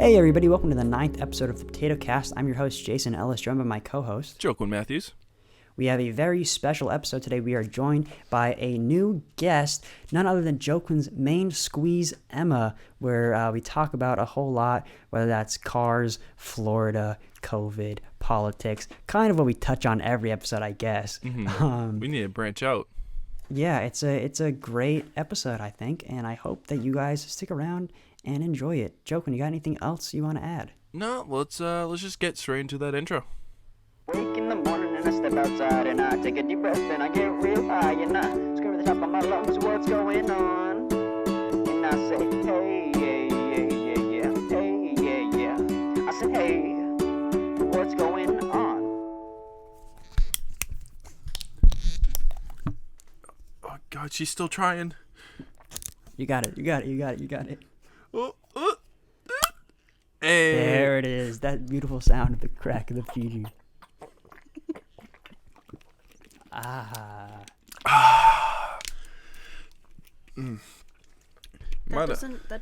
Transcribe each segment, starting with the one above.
Hey everybody, welcome to the 9th episode of the Potatocast. I'm your host, Jason Ellis, joined by my co-host, Joaquin Matthews. We have a very special episode today. We are joined by a new guest, none other than Joaquin's main squeeze, Emma, where we talk about a whole lot, whether that's cars, Florida, COVID, politics, kind of what we touch on every episode, I guess. Mm-hmm. We need to branch out. Yeah, it's a great episode, I think, and I hope that you guys stick around and enjoy it. Joaquin, you got anything else you want to add? No, let's just get straight into that intro. Wake in the morning and I step outside and I take a deep breath and I get real high and I scream at the top of my lungs, what's going on? And I say, hey, yeah, yeah, yeah, yeah, hey, yeah, yeah. I said, hey, what's going on? Oh God, she's still trying. You got it. Hey. There it is. That beautiful sound of the crack of the PG. That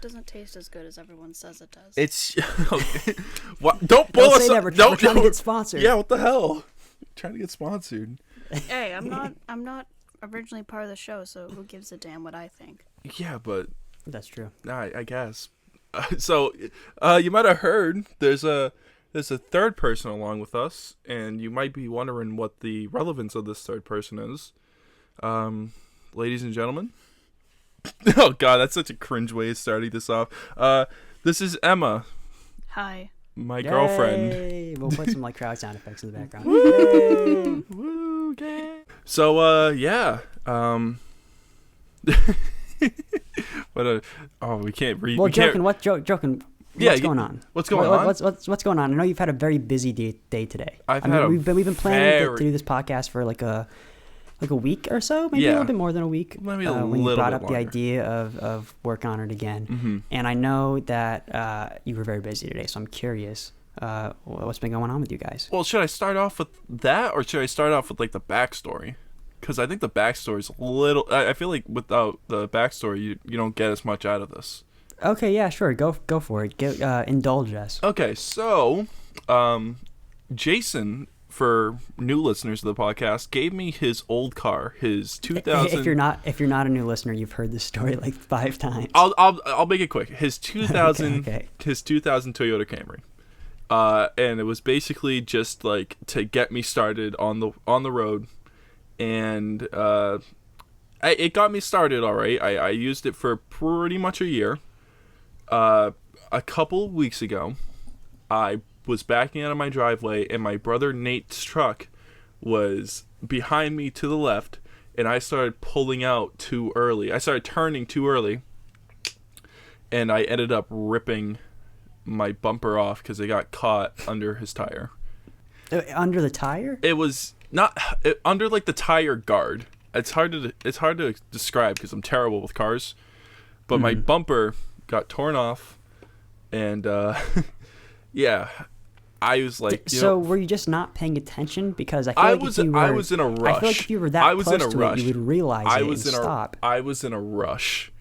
doesn't taste as good as everyone says it does. It's okay. What? Don't pull Don't us say up. that. We're trying to get sponsored. Yeah, what the hell? Trying to get sponsored. Hey, I'm not originally part of the show, so who gives a damn what I think? Yeah, but That's true. I guess. So, you might have heard there's a third person along with us, and you might be wondering what the relevance of this third person is. Ladies and gentlemen. Oh God, that's such a cringe way of starting this off. This is Emma, Hi. my girlfriend. Yay! We'll put some like crowd sound effects in the background. Woo! Woo! Okay. So, yeah. But we can't read. Well, Joaquin, what's going on? What's going on? What's going on? I know you've had a very busy day today. We've been planning to do this podcast for like a week or so, maybe a little bit more than a week. Maybe a when you little brought bit up longer. the idea of working on it again, Mm-hmm. and I know that you were very busy today, so I'm curious. What's been going on with you guys? Well, should I start off with that, or should I start off with like the backstory? Because I think the backstory is a little. I feel like without the backstory, you don't get as much out of this. Okay, yeah, sure. Go for it. Indulge us. Okay, so Jason, for new listeners of the podcast, gave me his old car, his 2000. If you're not a new listener, you've heard this story like 5 times. I'll make it quick. His 2000 Okay. His 2000 Toyota Camry. And it was basically just like to get me started on the road, and it got me started all right. I used it for pretty much a year. A couple weeks ago, I was backing out of my driveway, and my brother Nate's truck was behind me to the left, and I started pulling out too early. I started turning too early, and I ended up ripping my bumper off because it got caught under his tire. Under the tire? It was not under like the tire guard. It's hard to describe because I'm terrible with cars, but my bumper got torn off, and yeah, I was like, were you just not paying attention? Because I was in a rush. I feel like if you were that close to it, you would realize and stop. I was in a rush.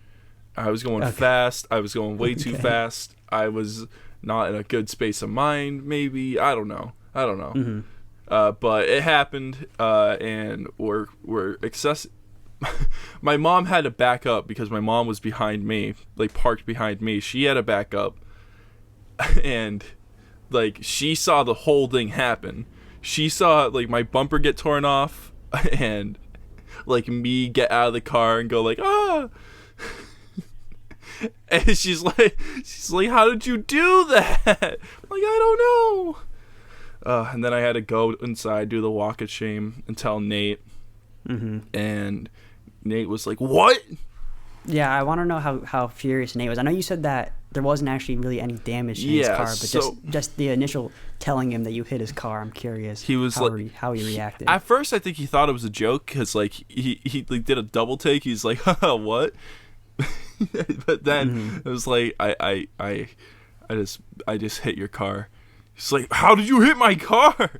I was going fast. I was going way too fast. I was not in a good space of mind. Maybe I don't know. Mm-hmm. But it happened, and we're excessive. My mom had to back up because my mom was behind me, like parked behind me. She had to back up, and like she saw the whole thing happen. She saw like my bumper get torn off, and like me get out of the car and go like ah. And she's like, how did you do that? I'm like, I don't know. And then I had to go inside, do the walk of shame, and tell Nate. Mm-hmm. And Nate was like, what? Yeah, I want to know how furious Nate was. I know you said that there wasn't actually really any damage to his car, but just the initial telling him that you hit his car, I'm curious. He was how he reacted. At first, I think he thought it was a joke because like he like did a double take. He's like, haha, what? But then it was like I just hit your car. He's like, how did you hit my car?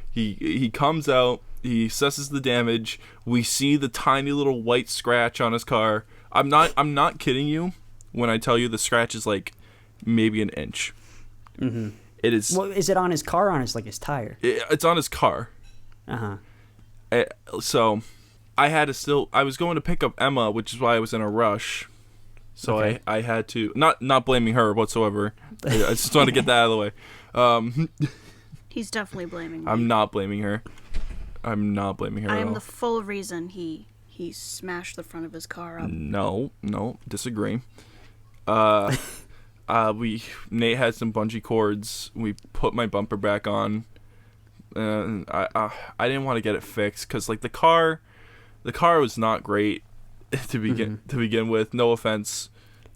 He comes out, he assesses the damage. We see the tiny little white scratch on his car. I'm not kidding you when I tell you the scratch is like maybe an inch. Mm-hmm. It is. Well, is it on his car or on his tire? It's on his car. So I was going to pick up Emma, which is why I was in a rush. So Okay. I had to not blaming her whatsoever. I just want to get that out of the way. He's definitely blaming me. I'm not blaming her. I'm not blaming her I at am all. the full reason he smashed the front of his car up. No, disagree. Nate had some bungee cords. We put my bumper back on, and I didn't want to get it fixed because like the car was not great to begin with. No offense.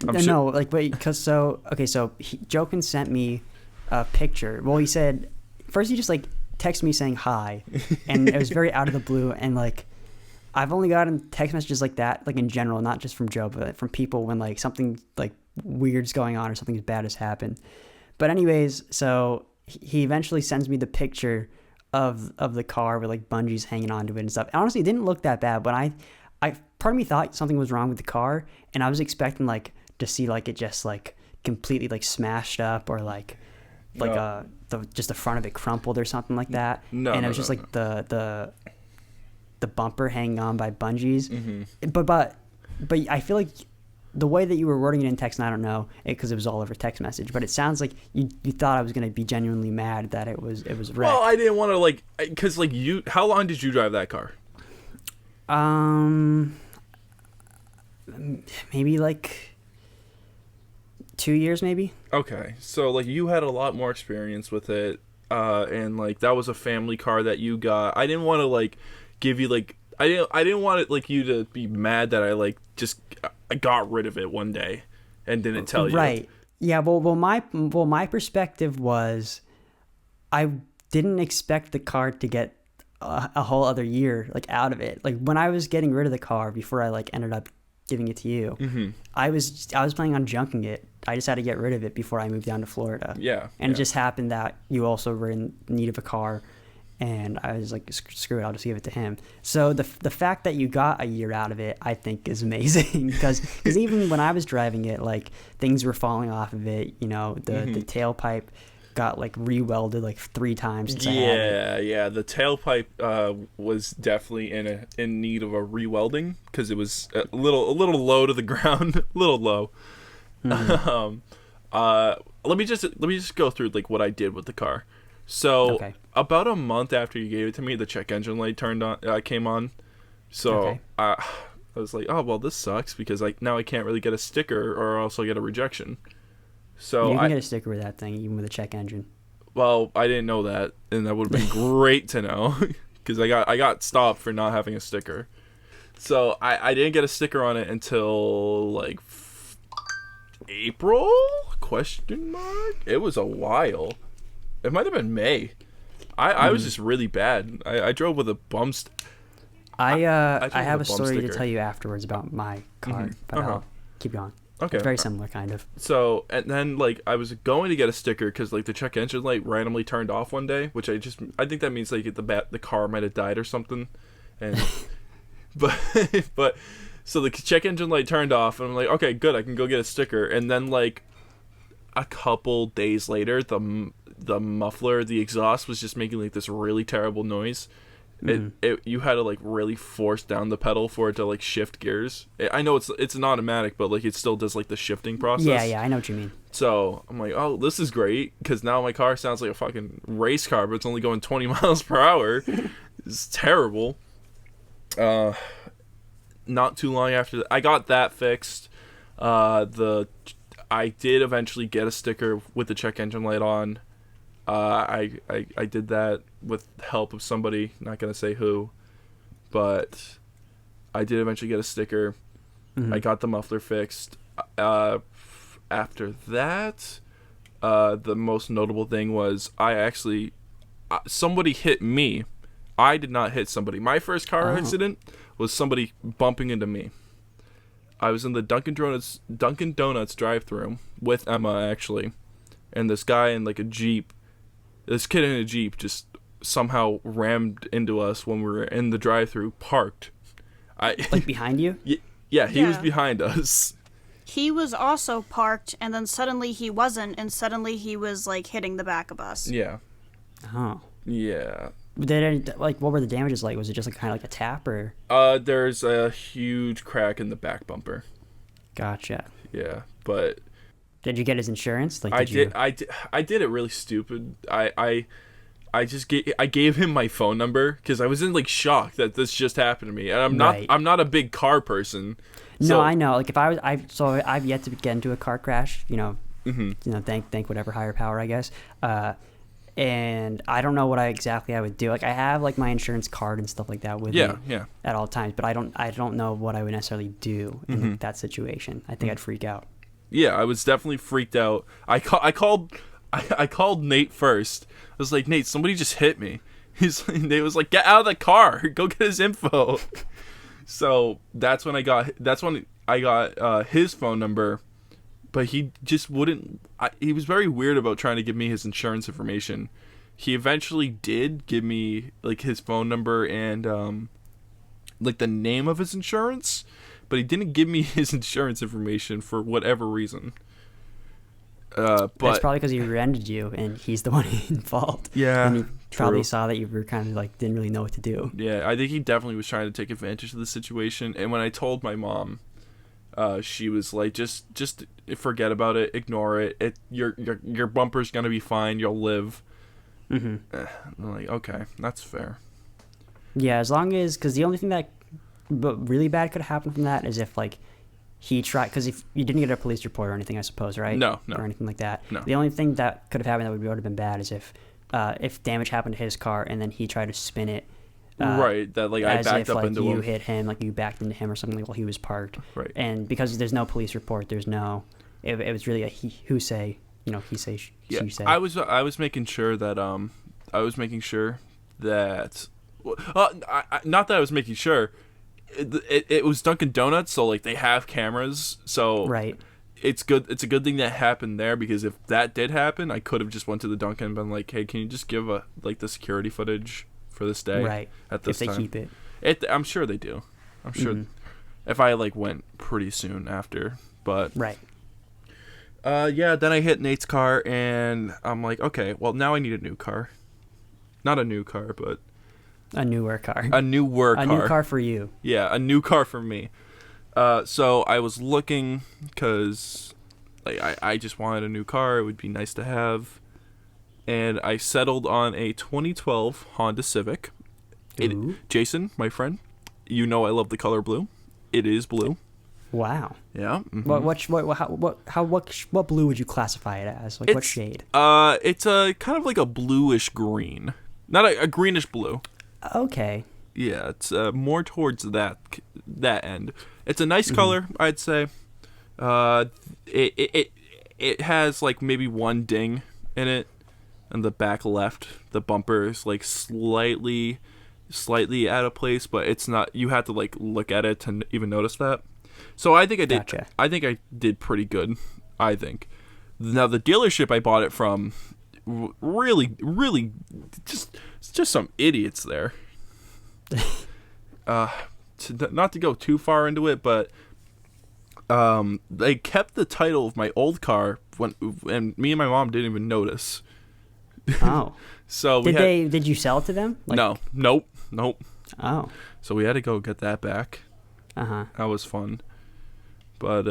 No, like wait, because so Joaquin sent me a picture. Well, he said first he just like texted me saying hi, and it was very out of the blue, and like I've only gotten text messages like that, like in general, not just from Joe, but from people when like something like weird's going on or something bad has happened. But anyways, so he eventually sends me the picture of the car with like bungees hanging onto it and stuff. Honestly, it didn't look that bad, but I part of me thought something was wrong with the car, and I was expecting like to see like it just like completely like smashed up or like just the front of it crumpled or something like that. And it was just like the bumper hanging on by bungees. Mm-hmm. But I feel like the way that you were wording it in text, and I don't know because it was all over text message, but it sounds like you thought I was going to be genuinely mad that it was wrecked. Well, I didn't want to like because like how long did you drive that car? Maybe like 2 years, maybe. Okay, so like you had a lot more experience with it, and like that was a family car that you got. I didn't want to like give you like I didn't want it like you to be mad that I like just I got rid of it one day and didn't tell you. Right. Yeah. Well, my perspective was I didn't expect the car to get a whole other year like out of it. Like when I was getting rid of the car before I like ended up giving it to you, mm-hmm. I was planning on junking it. I just had to get rid of it before I moved down to Florida. Yeah. And it just happened that you also were in need of a car, and I was like, screw it, I'll just give it to him. So the fact that you got a year out of it, I think is amazing because even when I was driving it, like things were falling off of it. You know, the tailpipe got like re-welded like 3 times since I had it. Yeah. The tailpipe was definitely in need of a re-welding because it was a little low to the ground, a little low. Mm-hmm. Let me just go through like what I did with the car. So about a month after you gave it to me, the check engine light came on. So I was like, oh well, this sucks because now I can't really get a sticker or else I'll get a rejection. So you can get a sticker with that thing, even with a check engine. Well, I didn't know that, and that would have been great to know because I got stopped for not having a sticker. So I didn't get a sticker on it until like April ? It was a while. It might have been May. I was just really bad. I drove with a bum. I have a story to tell you afterwards about my car, but I'll keep going. Okay. It's very similar, kind of. So, and then, like, I was going to get a sticker because, like, the check engine light randomly turned off one day, which I think that means, like, the car might have died or something. And, but, so the check engine light turned off, and I'm like, okay, good, I can go get a sticker. And then, like, a couple days later, the muffler, the exhaust was just making, like, this really terrible noise. You had to like really force down the pedal for it to like shift gears. I know it's an automatic, but like it still does like the shifting process. Yeah, I know what you mean. So I'm like, oh, this is great because now my car sounds like a fucking race car, but it's only going 20 miles per hour. It's terrible. Not too long after that, I got that fixed. I did eventually get a sticker with the check engine light on. I did that with help of somebody, not gonna say who, but I did eventually get a sticker. I got the muffler fixed. After that, the most notable thing was somebody hit me. I did not hit somebody. My first car accident was somebody bumping into me. I was in the Dunkin' Donuts drive-thru with Emma actually, and this guy in like a Jeep. This kid in a Jeep just somehow rammed into us when we were in the drive-thru, parked. Like behind you? Yeah, he was behind us. He was also parked, and then suddenly he wasn't, and suddenly he was, like, hitting the back of us. Yeah. Oh. Yeah. What were the damages like? Was it just like kind of like a tap or? There's a huge crack in the back bumper. Gotcha. Yeah, but Did you get his insurance? Like, I did it really stupid. I gave him my phone number because I was in like shock that this just happened to me, and I'm not a big car person. No, I know. Like if I've yet to get into a car crash. Thank whatever higher power, I guess. And I don't know what I would do. Like I have like my insurance card and stuff like that with me at all times, but I don't know what I would necessarily do in that situation. I think I'd freak out. Yeah, I was definitely freaked out. I called Nate first. I was like, Nate, somebody just hit me. Nate was like, get out of the car, go get his info. So that's when I got his phone number. But he just wouldn't. He was very weird about trying to give me his insurance information. He eventually did give me like his phone number and like the name of his insurance, but he didn't give me his insurance information for whatever reason. But it's probably because he rented you and he's the one involved. Yeah, and he probably saw that you were kind of like didn't really know what to do. Yeah, I think he definitely was trying to take advantage of the situation. And when I told my mom, she was like, just forget about it, ignore it. Your bumper's gonna be fine. You'll live. I'm like, okay, that's fair. Yeah, as long as, because the only thing that really bad could happen from that is if like he tried, because if you didn't get a police report or anything, I suppose, right? No. Or anything like that. No. The only thing that could have happened that would have been bad is if damage happened to his car and then he tried to spin it. Right, that like I backed up into him. You hit him, like you backed into him or something while he was parked. Right. And because there's no police report, there's no. It was really a he say, he say, she say. I was making sure that not that I was making sure. It was Dunkin' Donuts, so like they have cameras, so right. It's good. It's a good thing that happened there, because if that did happen, I could have just went to the Dunkin' and been like, "Hey, can you just give the security footage for this day?" Right. At this time, if they keep it. I'm sure they do. I'm sure. If I like went pretty soon after, but right. Yeah. Then I hit Nate's car, and I'm like, okay, well now I need a new car. Not a new car, but a newer car. A newer car. A new car for you. Yeah, a new car for me. So I was looking, because like I just wanted a new car. It would be nice to have. And I settled on a 2012 Honda Civic. Jason, my friend, you know I love the color blue. It is blue. Wow. Yeah. What blue would you classify it as? Like, what shade? It's a kind of like a bluish green, not a greenish blue. Okay. Yeah, it's more towards that end. It's a nice color, I'd say. It has like maybe one ding in it, in the back left. The bumper is like slightly out of place, but it's not. You have to like look at it to even notice that. So I think I did. Gotcha. I think I did pretty good. I think. Now the dealership I bought it from, really, just some idiots there. Not to go too far into it, but they kept the title of my old car and me and my mom didn't even notice. Oh. So did you sell it to them? No. Nope. Oh. So we had to go get that back. Uh-huh. That was fun. But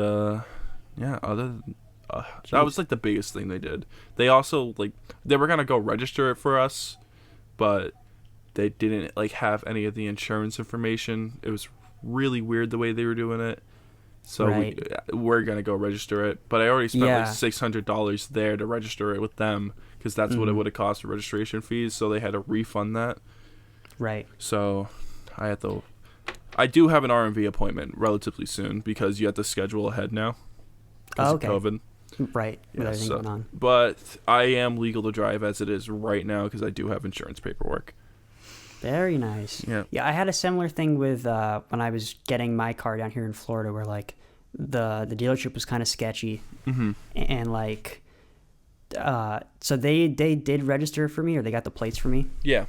yeah, that was like the biggest thing they did. They also like they were gonna go register it for us, but they didn't like have any of the insurance information. It was really weird the way they were doing it. So right. we're gonna go register it, but I already spent like $600 there to register it with them, because that's what it would have cost for registration fees. So they had to refund that. Right. So I do have an R&V appointment relatively soon, because you have to schedule ahead now because of COVID. Right. With everything going on. But I am legal to drive as it is right now, because I do have insurance paperwork. Very nice. Yeah. Yeah, I had a similar thing with when I was getting my car down here in Florida, where like the dealership was kind of sketchy, and like so they did register for me, or they got the plates for me. Yeah.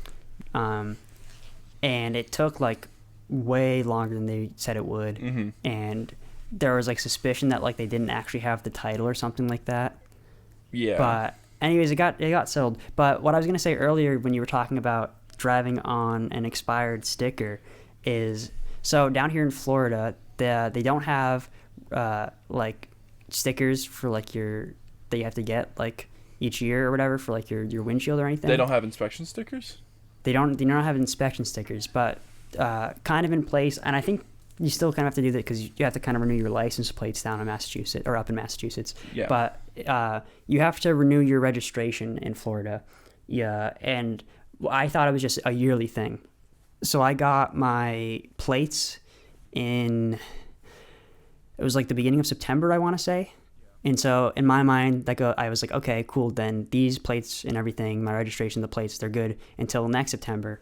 And it took like way longer than they said it would, and there was like suspicion that like they didn't actually have the title or something like that. Yeah. But anyways, it got settled. But what I was gonna say earlier when you were talking about driving on an expired sticker is, so down here in Florida, they don't have like stickers for like that you have to get like each year or whatever for like your windshield or anything. They don't have inspection stickers? They don't have inspection stickers, but kind of in place, and I think you still kind of have to do that because you have to kind of renew your license plates down in Massachusetts or up in Massachusetts. Yeah. But you have to renew your registration in Florida. Yeah, and I thought it was just a yearly thing. So I got my plates it was like the beginning of September, I want to say. And so in my mind, I was like, okay, cool. Then these plates and everything, my registration, the plates, they're good until next September.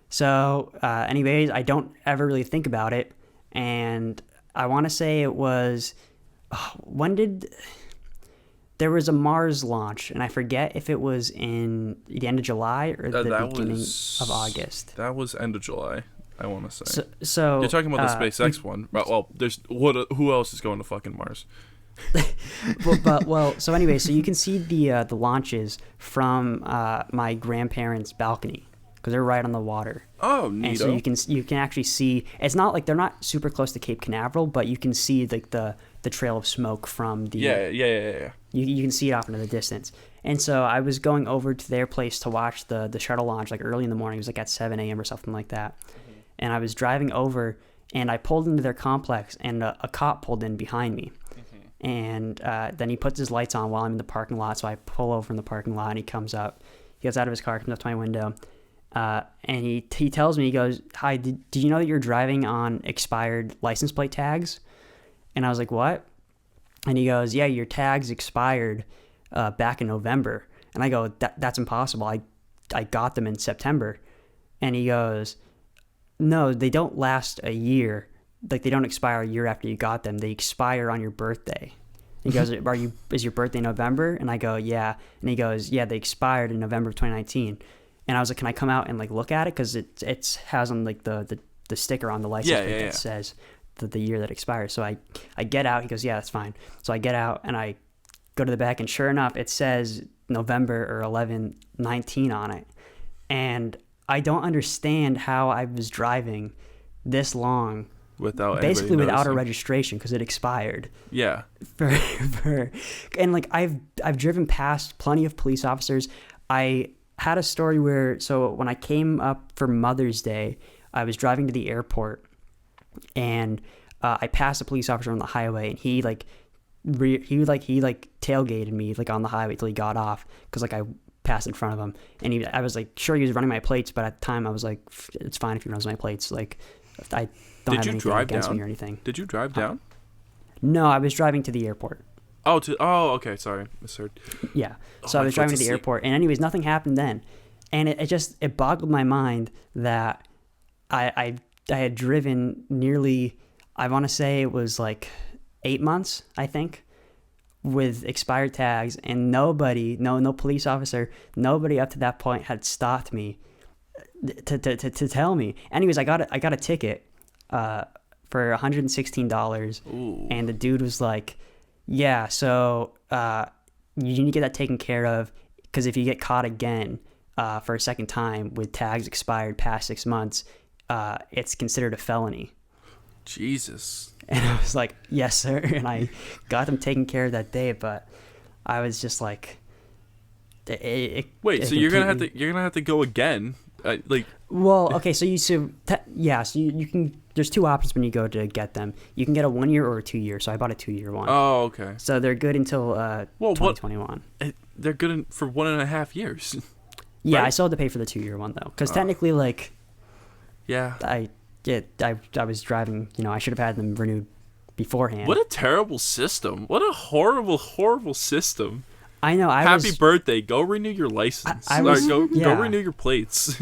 So anyways, I don't ever really think about it. And I want to say it was, there was a Mars launch, and I forget if it was in the end of July or the beginning of August. That was end of July, I want to say. So you're talking about the SpaceX one. Well, who else is going to fucking Mars? So anyway, so you can see the launches from my grandparents' balcony because they're right on the water. Oh, neato. And so you can actually see. It's not like they're not super close to Cape Canaveral, but you can see like the trail of smoke from the. Yeah. You can see it off into the distance. And so I was going over to their place to watch the shuttle launch like early in the morning. It was like at 7 a.m. or something like that. Mm-hmm. And I was driving over, and I pulled into their complex, and a cop pulled in behind me. Mm-hmm. And then he puts his lights on while I'm in the parking lot. So I pull over in the parking lot, and he comes up. He gets out of his car, comes up to my window. And he tells me, he goes, "Hi, did you know that you're driving on expired license plate tags?" And I was like, "What?" And he goes, "Yeah, your tags expired back in November." And I go, "That's impossible. I got them in September." And he goes, "No, they don't last a year. Like they don't expire a year after you got them. They expire on your birthday." He goes, "Is your birthday November?" And I go, "Yeah." And he goes, "Yeah, they expired in November of 2019." And I was like, "Can I come out and like look at it? Because it has on like the sticker on the license plate that says the year that expires." So I get out. He goes, "Yeah, that's fine." So I get out and I go to the back, and sure enough, it says November or 11/19 on it. And I don't understand how I was driving this long without a registration because it expired. Yeah. And like I've driven past plenty of police officers. I had a story where, so when I came up for Mother's Day, I was driving to the airport, and I passed a police officer on the highway, and he tailgated me like on the highway till he got off because like I passed in front of him, and I was like sure he was running my plates, but at the time I was like, it's fine if he runs my plates. Like I don't have anything against me or anything. Did you drive down? No, I was driving to the airport. Okay, sorry, misheard. Yeah, so I was driving to the airport, and anyways, nothing happened then, and it boggled my mind that I had driven nearly, I want to say it was like 8 months, I think, with expired tags, and no police officer, nobody up to that point had stopped me to tell me. Anyways, I got a ticket for $116. Ooh. And the dude was like, "Yeah, so you need to get that taken care of because if you get caught again for a second time with tags expired past 6 months, it's considered a felony." Jesus. And I was like, "Yes, sir." And I got them taken care of that day, but I was just like, so you're gonna have to go again, Well, okay, so you can. There's two options when you go to get them. You can get a 1 year or a 2 year. So I bought a 2 year one. Oh, okay. So they're good until 2021. They're good for 1.5 years. Yeah, right? I still had to pay for the 2 year one though, because technically, like, yeah, I was driving. I should have had them renewed beforehand. What a terrible system! What a horrible, horrible system! I know. Happy birthday! Go renew your license. Go renew your plates.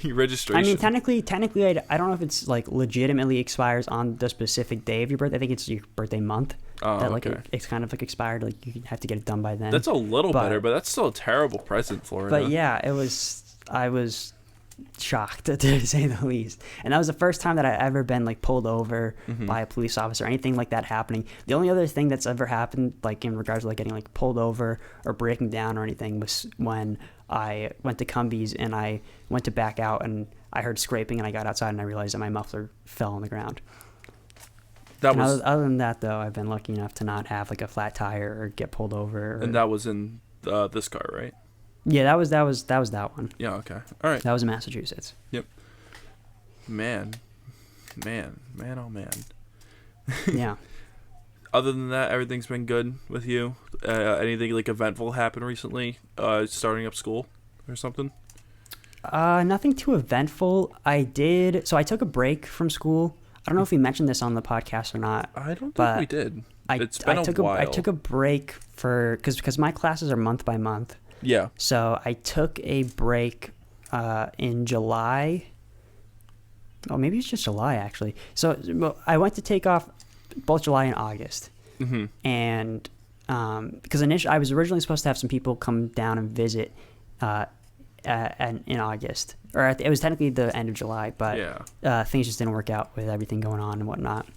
Your registration. I mean, technically, I don't know if it's like legitimately expires on the specific day of your birthday. I think it's your birthday month. Oh, that like okay. It's kind of like expired. Like you have to get it done by then. That's a little better, but that's still a terrible present, Florida. But yeah, it was. I was shocked to say the least. And that was the first time that I ever been like pulled over by a police officer or anything like that happening. The only other thing that's ever happened like in regards to like getting like pulled over or breaking down or anything was when I went to Cumbies and I went to back out and I heard scraping and I got outside and I realized that my muffler fell on the ground. Other than that though, I've been lucky enough to not have like a flat tire or get pulled over. And that was in this car, right? Yeah, that was that one. Yeah, okay. All right. That was in Massachusetts. Yep. Man, oh man. Yeah. Other than that, everything's been good with you? Anything like eventful happened recently? Starting up school or something? Nothing too eventful. I took a break from school. I don't know if we mentioned this on the podcast or not. I don't think we did. It's been a while. I took a break because my classes are month by month. Yeah. So I took a break in July. Oh, maybe it's just July actually. So I went to take off both July and August. Mm-hmm. And because initially I was originally supposed to have some people come down and visit in August, or it was technically the end of July, but things just didn't work out with everything going on and whatnot.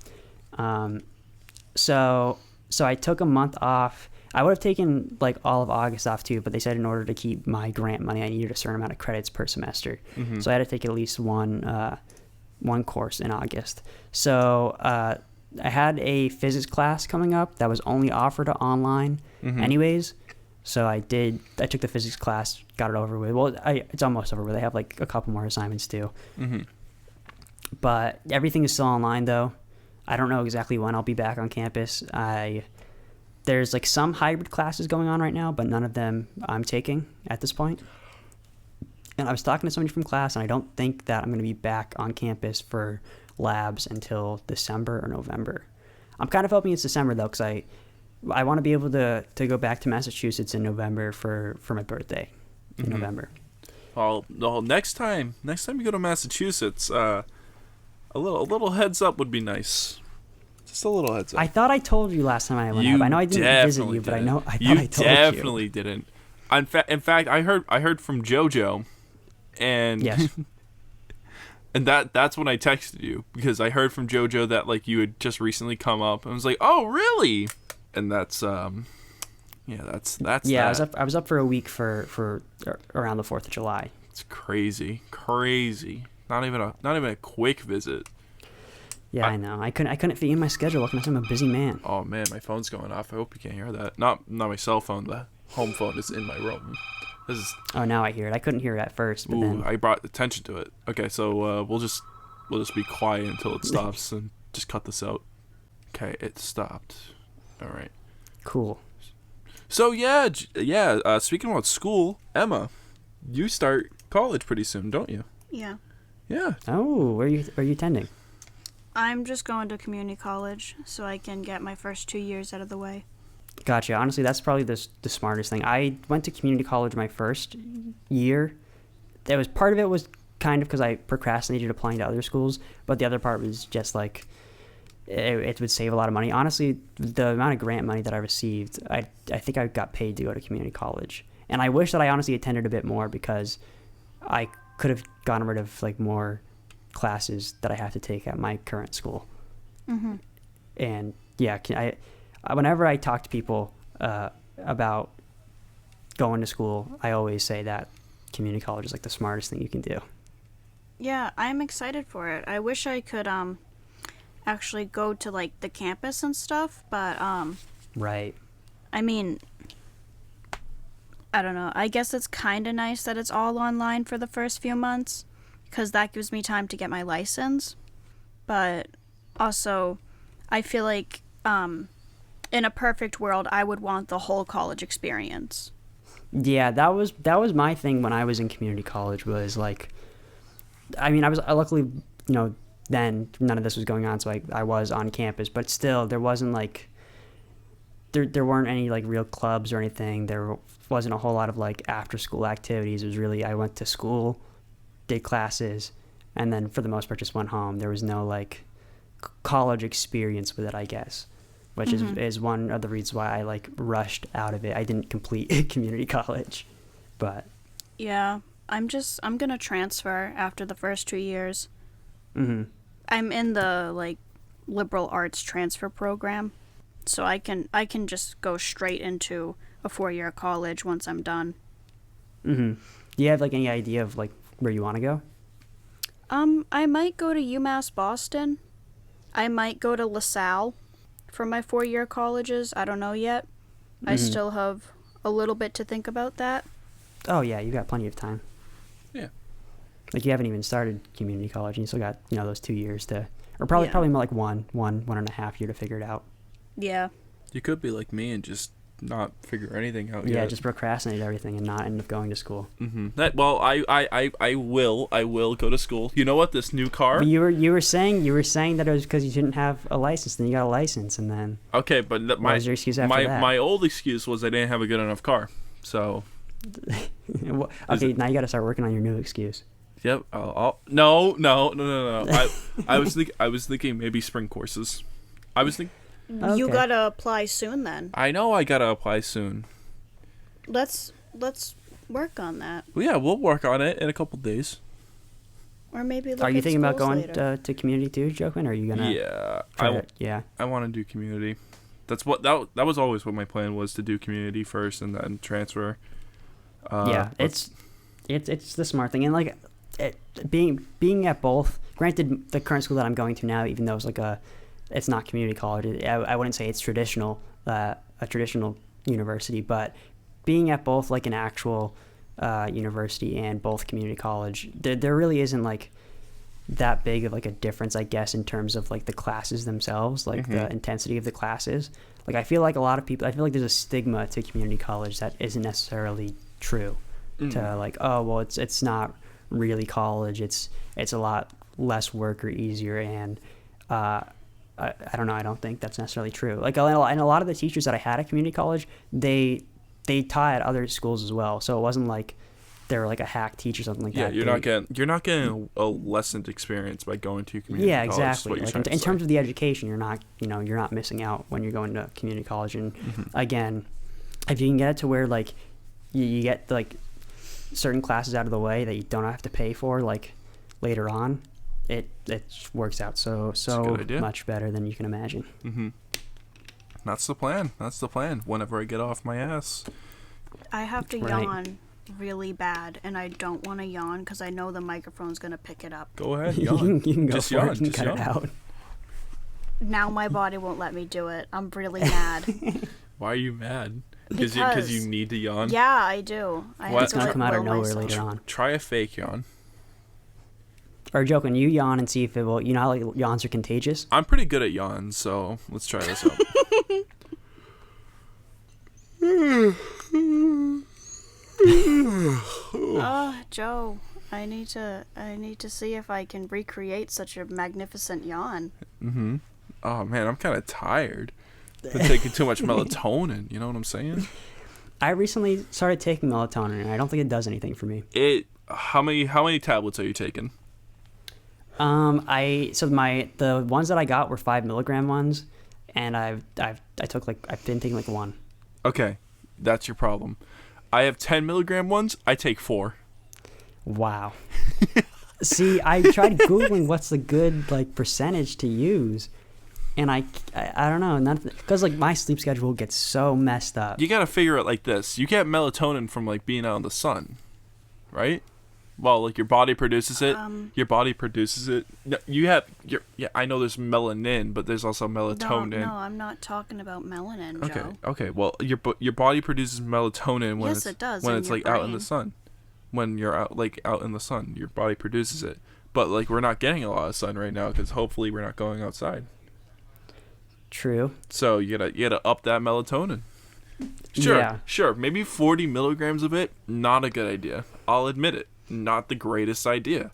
So I took a month off. I would have taken like all of August off too, but they said in order to keep my grant money, I needed a certain amount of credits per semester. Mm-hmm. So I had to take at least one course in August. So I had a physics class coming up that was only offered online anyways. So I took the physics class, got it over with. Well, it's almost over with. I have like a couple more assignments too. Mm-hmm. But everything is still online though. I don't know exactly when I'll be back on campus. There's like some hybrid classes going on right now, but none of them I'm taking at this point. And I was talking to somebody from class, and I don't think that I'm going to be back on campus for labs until December or November. I'm kind of hoping it's December though, because I want to be able to go back to Massachusetts in November for my birthday in November. Well, next time you go to Massachusetts, a little heads up would be nice. Just a little heads up. I thought I told you last time I went up. I know I didn't visit you, but I thought I told you. Definitely didn't. In fact, I heard from JoJo, and yes. And that's when I texted you, because I heard from JoJo that like you had just recently come up. I was like, oh really? And that's that's yeah. that. I was up for a week for around the 4th of July. It's crazy. Not even a quick visit. Yeah, I know. I couldn't fit in my schedule. What can I say? I'm a busy man. Oh man, my phone's going off. I hope you can't hear that. Not my cell phone. The home phone is in my room. Oh, now I hear it. I couldn't hear it at first, but then I brought attention to it. Okay, so we'll just be quiet until it stops and just cut this out. Okay, it stopped. All right. Cool. So yeah. Speaking about school, Emma, you start college pretty soon, don't you? Yeah. Yeah. Oh, where are you attending? I'm just going to community college so I can get my first 2 years out of the way. Gotcha. Honestly, that's probably the smartest thing. I went to community college my first year. Part of it was kind of because I procrastinated applying to other schools, but the other part was just like it would save a lot of money. Honestly, the amount of grant money that I received, I think I got paid to go to community college. And I wish that I honestly attended a bit more, because I could have gotten rid of like more classes that I have to take at my current school. Mm-hmm. And yeah, whenever I talk to people about going to school, I always say that community college is like the smartest thing you can do. Yeah, I'm excited for it. I wish I could actually go to like the campus and stuff, but right. I mean, I don't know. I guess it's kind of nice that it's all online for the first few months, because that gives me time to get my license. But also, I feel like in a perfect world, I would want the whole college experience. Yeah, that was my thing when I was in community college, was like, I mean, I was luckily, then none of this was going on, so I was on campus, but still there wasn't like, there weren't any like real clubs or anything. There wasn't a whole lot of like after school activities. It was really, I went to school, did classes, and then for the most part just went home. There was no like college experience with it, I guess, which is one of the reasons why I like rushed out of it. I didn't complete community college, but yeah, I'm gonna transfer after the first 2 years. Mm-hmm. I'm in the like liberal arts transfer program, so I can just go straight into a 4-year college once I'm done. Mm-hmm. Do you have like any idea of like where you want to go? I might go to UMass Boston. I might go to LaSalle for my 4-year colleges. I don't know yet. I still have a little bit to think about that. Oh yeah, you got plenty of time. Yeah. Like you haven't even started community college, and you still got those 2 years to, or probably more like one and a half year to figure it out. Yeah. You could be like me and just not figure anything out Yeah, yet. just procrastinate everything and not end up going to school. Mm-hmm. I will go to school. You know what? This new car. But you were saying that it was because you didn't have a license. Then you got a license, and then Okay, but what was your excuse after that? my old excuse was I didn't have a good enough car. So. Okay, now you got to start working on your new excuse. Yep. No. I was thinking maybe spring courses. I was thinking. Okay. You gotta apply soon then. I know I gotta apply soon. Let's work on that. Well, yeah, we'll work on it in a couple days. Or maybe look Are you at thinking about schools going later. to community too, Joaquin? Or are you gonna? Yeah. Yeah. I want to do community. That's what that was always what my plan was, to do community first and then transfer. Yeah, it's the smart thing, and like being at both. Granted, the current school that I'm going to now, even though it's not community college, I wouldn't say it's a traditional university, but being at both like an actual university and both community college, there really isn't like that big of like a difference, I guess, in terms of like the classes themselves, like the intensity of the classes. Like I feel like there's a stigma to community college that isn't necessarily true. To like, oh well, it's not really college, it's a lot less work or easier, and I don't know, I don't think that's necessarily true. Like, and a lot of the teachers that I had at community college, they taught at other schools as well, so it wasn't like they were like a hack teacher or something like that. Yeah, you're not getting a lessened experience by going to community college. Yeah, exactly. Like in terms of of the education, you're not missing out when you're going to community college. And again, if you can get it to where like you get like certain classes out of the way that you don't have to pay for like later on, it works out so much better than you can imagine. Mm-hmm. That's the plan. Whenever I get off my ass. I have to Right. yawn really bad, and I don't want to yawn because I know the microphone's gonna pick it up. Go ahead, You yawn. can go Just for yawn. it and Just cut yawn. it out. Now my body won't let me do it. I'm really mad. Why are you mad? Because you need to yawn? Yeah, I do. I What? have It's to gonna like come out of will nowhere myself. later on. Try a fake yawn. Or Joaquin, you yawn and see if it will. You know how like yawns are contagious. I'm pretty good at yawns, so let's try this out. Oh, Joe, I need to see if I can recreate such a magnificent yawn. Mm-hmm. Oh man, I'm kind of tired. Been taking too much melatonin. You know what I'm saying? I recently started taking melatonin, and I don't think it does anything for me. How many tablets are you taking? The ones that I got were 5 milligram ones, and I've been taking like one. Okay, that's your problem. I have 10 milligram ones. I take 4. Wow. See, I tried Googling what's the good like percentage to use, and I don't know, because like my sleep schedule gets so messed up. You gotta figure it like this. You get melatonin from like being out in the sun, right? Well, like your body produces it. Your body produces it. No, I know there's melanin, but there's also melatonin. No, I'm not talking about melanin, Okay. Joe. Okay. Well, your body produces melatonin when Yes, it does, when in it's your like out in the brain. sun. When you're out in the sun, your body produces it. But like we're not getting a lot of sun right now because hopefully we're not going outside. True. So you gotta up that melatonin. Sure. Maybe 40 milligrams of it, not a good idea. I'll admit it. Not the greatest idea.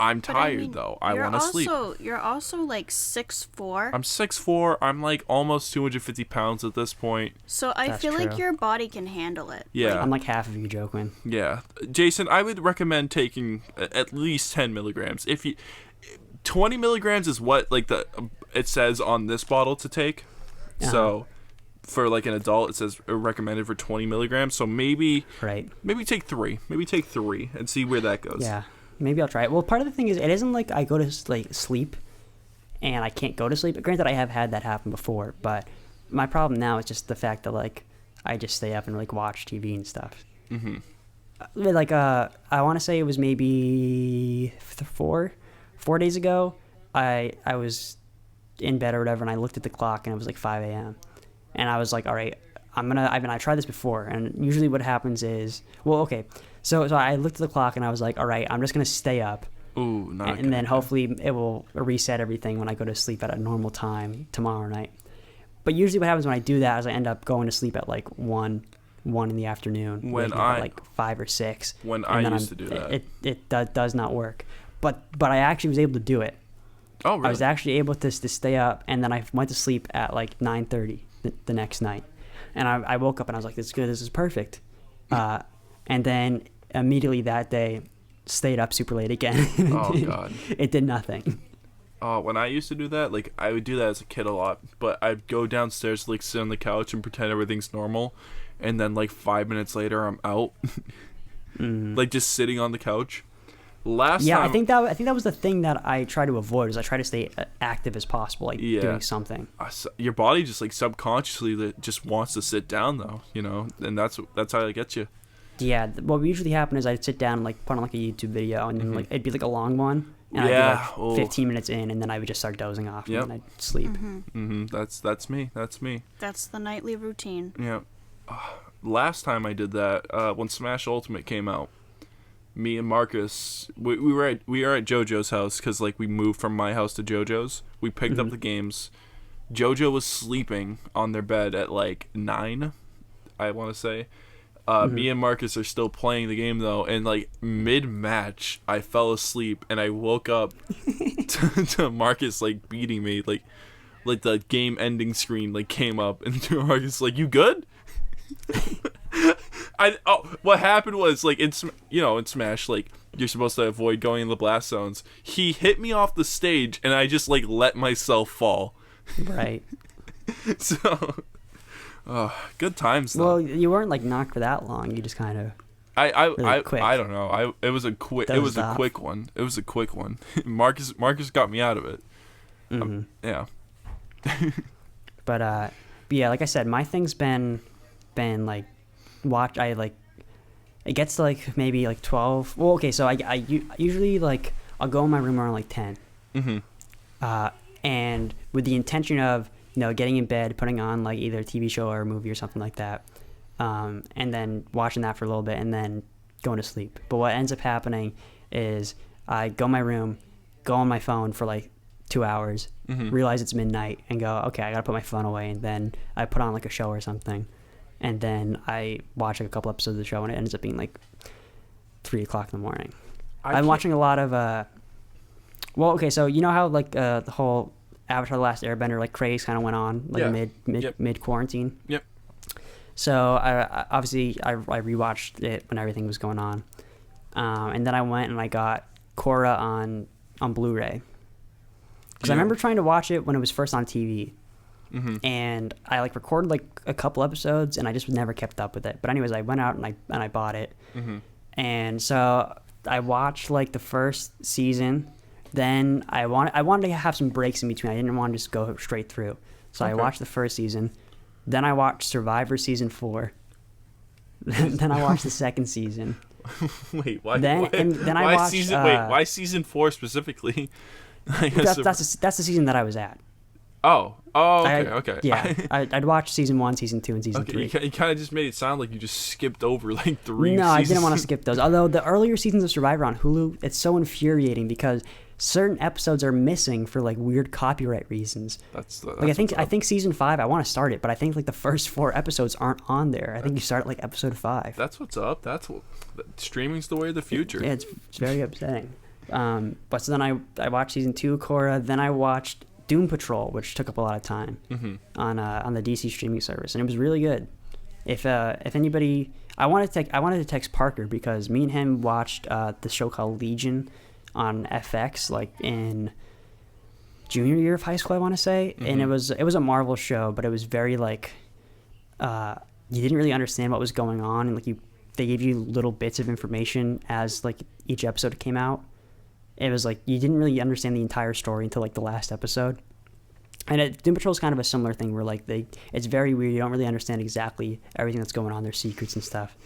I'm But tired though. I want to sleep. You're also like 6'4". I'm 6'4". I'm like almost 250 pounds at this point. So I That's feel like true. your body can handle it. Yeah. I'm like half of you, Joaquin. Yeah. Jason, I would recommend taking at least 10 milligrams. 20 milligrams is what like it says on this bottle to take. Uh-huh. So for like an adult, it says recommended for 20 milligrams. So maybe take 3. Maybe take 3 and see where that goes. Yeah, maybe I'll try it. Well, part of the thing is, it isn't like I go to like sleep and I can't go to sleep. Granted, I have had that happen before, but my problem now is just the fact that like I just stay up and like watch TV and stuff. Mm-hmm. Like I want to say it was maybe 4 days ago. I was in bed or whatever, and I looked at the clock, and it was like 5 a.m. And I was like, all right, I tried this before, and usually what happens is, well, okay, so I looked at the clock, and I was like, all right, I'm just gonna stay up. Ooh, not and then hopefully it will reset everything when I go to sleep at a normal time tomorrow night. But usually what happens when I do that is I end up going to sleep at like 1 in the afternoon. When at like 5 or 6. When I used to do that. It does not work. But I actually was able to do it. Oh, really? I was actually able to stay up, and then I went to sleep at like 9:30 the next night. And I woke up and I was like, this is good, this is perfect. And then immediately that day, stayed up super late again. Oh, God. It did nothing. Oh, when I used to do that, like, I would do that as a kid a lot, but I'd go downstairs, like, sit on the couch and pretend everything's normal, and then, like, 5 minutes later, I'm out. Like, just sitting on the couch. Last time... I think that was the thing that I try to avoid, is I try to stay active as possible, like, doing something. Your body just, like, subconsciously just wants to sit down, though, you know, and that's how it gets you. Yeah, what would usually happen is I'd sit down and, like, put on, like, a YouTube video, and then, like, it'd be, like, a long one. And I'd be like 15 minutes in, and then I would just start dozing off, and then I'd sleep. That's me. That's the nightly routine. Yeah. Last time I did that, when Smash Ultimate came out, me and Marcus, we were at JoJo's house, because like we moved from my house to JoJo's. We picked up the games. JoJo was sleeping on their bed at like 9, I want to say. Me and Marcus are still playing the game though, and like mid-match I fell asleep and I woke up to Marcus like beating me, like the game ending screen like came up, and Marcus like, you good? What happened was, like, in Smash, like, you're supposed to avoid going in the blast zones. He hit me off the stage and I just like let myself fall. Right. So good times though. Well, you weren't like knocked for that long. You just kind of quick. I don't know. It was a quick one. It was a quick one. Marcus got me out of it. Yeah. But yeah, like I said, my thing's been like it gets to like maybe like 12. Well, okay, so I usually like I'll go in my room around like 10. And with the intention of, you know, getting in bed, putting on like either a TV show or a movie or something like that, and then watching that for a little bit and then going to sleep. But what ends up happening is I go in my room, go on my phone for like 2 hours, realize it's midnight, and go, okay, I gotta put my phone away, and then I put on like a show or something, and then I watch like a couple episodes of the show, and it ends up being like 3 o'clock in the morning. I'm watching a lot of well, okay, so you know how like the whole Avatar: The Last Airbender like craze kind of went on like mid quarantine. Yep. So I obviously rewatched it when everything was going on, and then I went and I got Korra on Blu-ray, because I remember trying to watch it when it was first on TV, and I like recorded like a couple episodes and I just never kept up with it. But anyways, I went out and I bought it, and so I watched like the first season. Then I wanted to have some breaks in between. I didn't want to just go straight through. So I watched the first season. Then I watched Survivor season 4. Then I watched the second season. Wait, why? I watched. Why season 4 specifically? That's the season that I was at. Okay. Yeah, I'd watched season 1, season 2, and season 3. You kind of just made it sound like you just skipped over like 3 No, seasons. I didn't want to skip those. Although the earlier seasons of Survivor on Hulu, it's so infuriating because certain episodes are missing for like weird copyright reasons. That's I think season 5, I want to start it, but I think like the first 4 episodes aren't on there. I think you start at like episode 5. That's what's up. Streaming's the way of the future. Yeah, it's very upsetting. But so then I watched season 2 of Korra. Then I watched Doom Patrol, which took up a lot of time on the DC streaming service, and it was really good. If anybody, I wanted to text Parker because me and him watched the show called Legion on FX like in junior year of high school, I want to say, and it was a Marvel show, but it was very like you didn't really understand what was going on, and like they gave you little bits of information as like each episode came out. It was like you didn't really understand the entire story until like the last episode. And Doom Patrol is kind of a similar thing where like it's very weird. You don't really understand exactly everything that's going on, their secrets and stuff.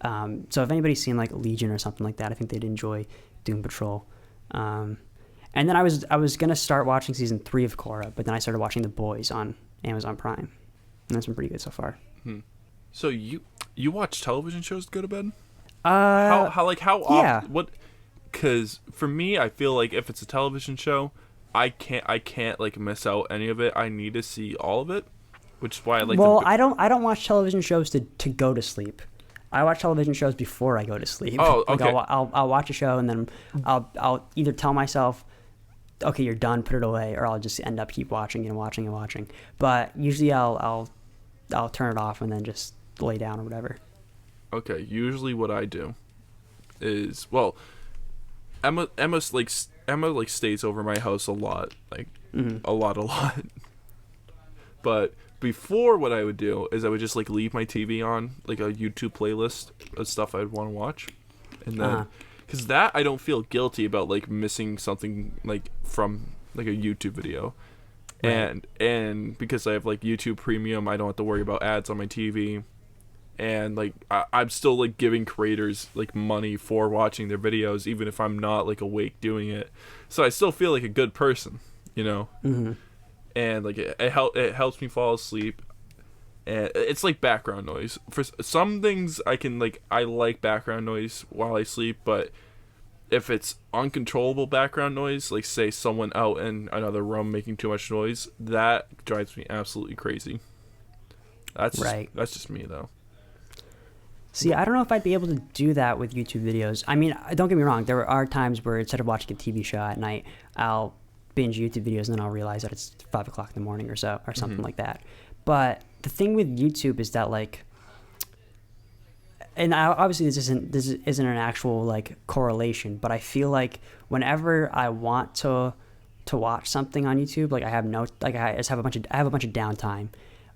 So if anybody's seen like Legion or something like that, I think they'd enjoy Doom Patrol. And then I was gonna start watching season 3 of Korra, but then I started watching The Boys on Amazon Prime, and that's been pretty good so far. So you watch television shows to go to bed? How how yeah. often? What? Because for me, I feel like if it's a television show, I can't like miss out any of it. I need to see all of it, which is why I like. Well, I don't watch television shows to go to sleep. I watch television shows before I go to sleep. Oh, okay. Like I'll watch a show and then I'll either tell myself, okay, you're done, put it away, or I'll just end up keep watching and watching and watching. But usually I'll turn it off and then just lay down or whatever. Okay, usually what I do is, well, Emma stays over my house a lot, like a lot. But before, what I would do is I would just like leave my TV on, like a YouTube playlist of stuff I'd want to watch, and then because that I don't feel guilty about like missing something like from like a YouTube video, right. and because I have like YouTube Premium, I don't have to worry about ads on my TV. And like I'm still like giving creators like money for watching their videos, even if I'm not like awake doing it. So I still feel like a good person, you know. And like it helps me fall asleep, and it's like background noise. For some things, I like background noise while I sleep, but if it's uncontrollable background noise, like say someone out in another room making too much noise, that drives me absolutely crazy. That's just me though. See, I don't know if I'd be able to do that with YouTube videos. I mean, don't get me wrong. There are times where instead of watching a TV show at night, I'll binge YouTube videos and then I'll realize that it's 5 o'clock in the morning or so, or something like that. But the thing with YouTube is that like, and obviously this isn't an actual like correlation, but I feel like whenever I want to watch something on YouTube, like I have a bunch of downtime.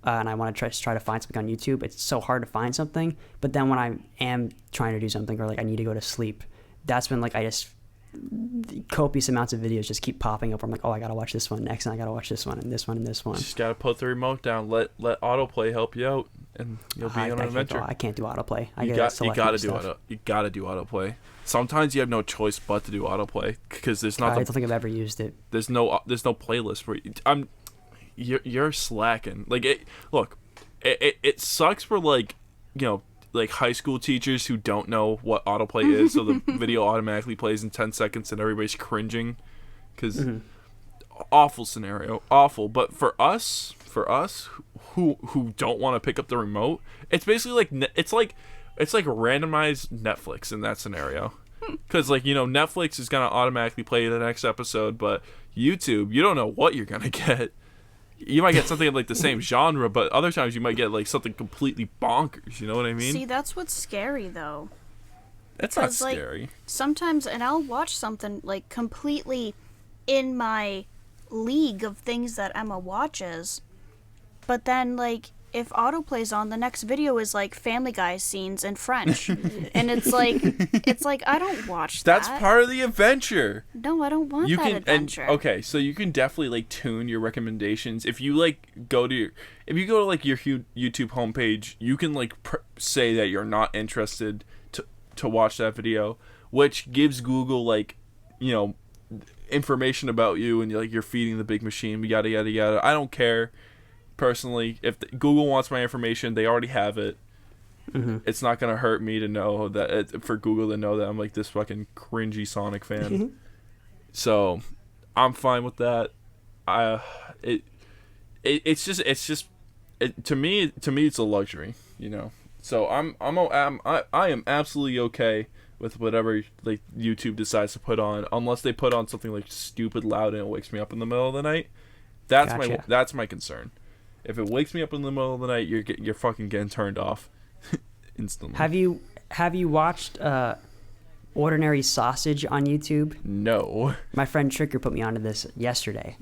And I want to try to find something on YouTube. It's so hard to find something. But then when I am trying to do something or like I need to go to sleep, that's when like I just copious amounts of videos just keep popping up. I'm like, oh, I gotta watch this one next, and I gotta watch this one and this one and this one. Just gotta put the remote down. Let autoplay help you out, and you'll be on an adventure. I can't do autoplay. You gotta do autoplay. Sometimes you have no choice but to do autoplay because there's not. I don't think I've ever used it. There's no playlist for you. You're slacking. Like it sucks for like, you know, like high school teachers who don't know what autoplay is, so the video automatically plays in 10 seconds and everybody's cringing because awful scenario, awful. But for us who don't want to pick up the remote, it's basically like it's like randomized Netflix in that scenario. Because like, you know, Netflix is gonna automatically play the next episode, but YouTube, you don't know what you're gonna get. You might get something like the same genre, but other times you might get like something completely bonkers. You know what I mean? See, that's what's scary though. That's not scary. Like, sometimes, and I'll watch something like completely in my league of things that Emma watches, but then like if autoplay's on, the next video is like Family Guy scenes in French, and it's like I don't watch that. That's part of the adventure. No, I don't want that adventure. Okay, so you can definitely like tune your recommendations. If you go to your YouTube homepage, you can like say that you're not interested to watch that video, which gives Google like, you know, information about you, and you're feeding the big machine. Yada yada yada. I don't care. Personally, if Google wants my information, they already have it. It's not gonna hurt me to know that for Google to know that I'm like this fucking cringy Sonic fan. So I'm fine with that. To me it's a luxury, you know. So I am absolutely okay with whatever like YouTube decides to put on, unless they put on something like stupid loud and it wakes me up in the middle of the night. That's my concern. If it wakes me up in the middle of the night, you're fucking getting turned off instantly. Have you watched Ordinary Sausage on YouTube? No. My friend Tricker put me onto this yesterday.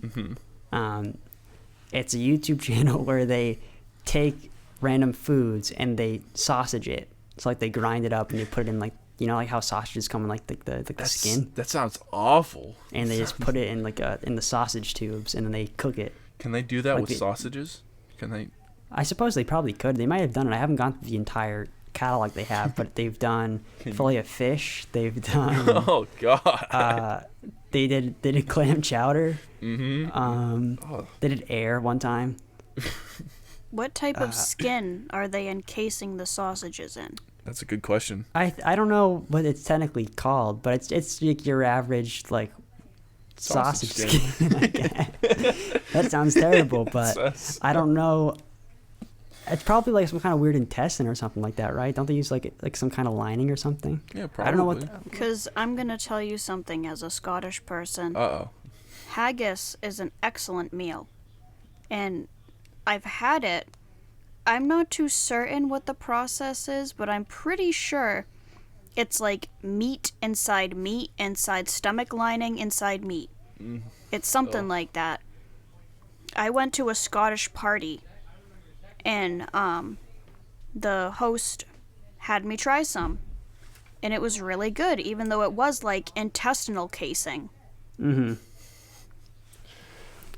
It's a YouTube channel where they take random foods and they sausage it. So like they grind it up and they put it in like, you know, like how sausages come in like the skin, That sounds awful. and they just put it in like in the sausage tubes and then they cook it. Can they do that Like with sausages? Can they? I suppose they probably could. They might have done it. I haven't gone through the entire catalog they have, but they've done fillet of fish. They've done. Oh God. They did clam chowder. Mm-hmm. They did air one time. What type of skin are they encasing the sausages in? That's a good question. I don't know what it's technically called, but it's like your average like sausage skin. I guess. That sounds terrible, but I don't know. It's probably like some kind of weird intestine or something like that, right? Don't they use like some kind of lining or something? Yeah, probably. I don't know what. Because I'm going to tell you something as a Scottish person. Uh-oh. Haggis is an excellent meal. And I've had it. I'm not too certain what the process is, but I'm pretty sure it's like meat, inside stomach lining, inside meat. It's something like that. I went to a Scottish party, and the host had me try some. And it was really good, even though it was like intestinal casing. Mm-hmm.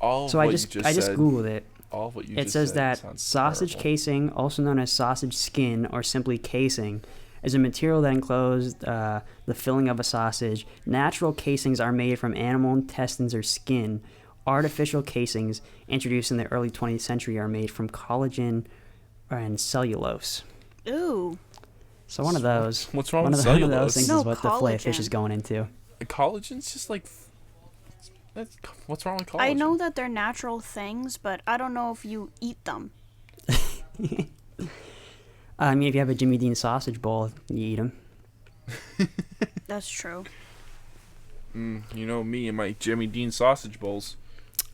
So I just Googled it. All of what you It just says said that sounds sausage terrible. casing, also known as sausage skin or simply casing, is a material that encloses the filling of a sausage. Natural casings are made from animal intestines or skin. Artificial casings, introduced in the early 20th century, are made from collagen and cellulose. Ooh. So one of those. What's wrong one with of those cellulose? things No, is what the fillet of fish collagen. is going into. Collagen's just like... What's wrong with collagen? I know that they're natural things, but I don't know if you eat them. I mean, if you have a Jimmy Dean sausage bowl, you eat them. That's true. You know me and my Jimmy Dean sausage bowls.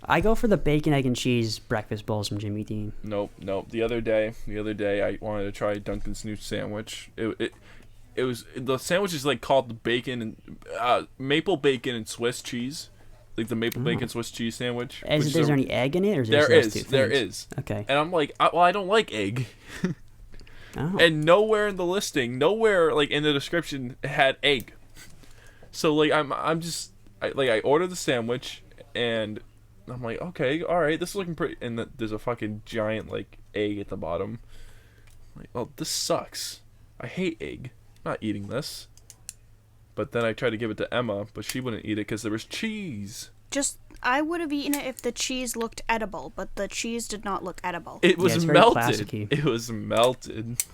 I go for the bacon, egg, and cheese breakfast bowls from Jimmy Dean. Nope. The other day, I wanted to try Dunkin's new sandwich. It was the sandwich is like called the bacon and maple bacon and Swiss cheese, like the maple bacon Swiss cheese sandwich. Is there any egg in it, or is There there just is. those two There things? is. Okay. And I'm like, I don't like egg. Oh. And nowhere in the listing, nowhere like in the description had egg. So like I ordered the sandwich and I'm like, okay, all right, this is looking pretty. And there's a fucking giant like egg at the bottom. I'm like, oh, this sucks. I hate egg. I'm not eating this. But then I tried to give it to Emma, but she wouldn't eat it because there was cheese. I would have eaten it if the cheese looked edible, but the cheese did not look edible. It was it's very melted. plasticky. It was melted.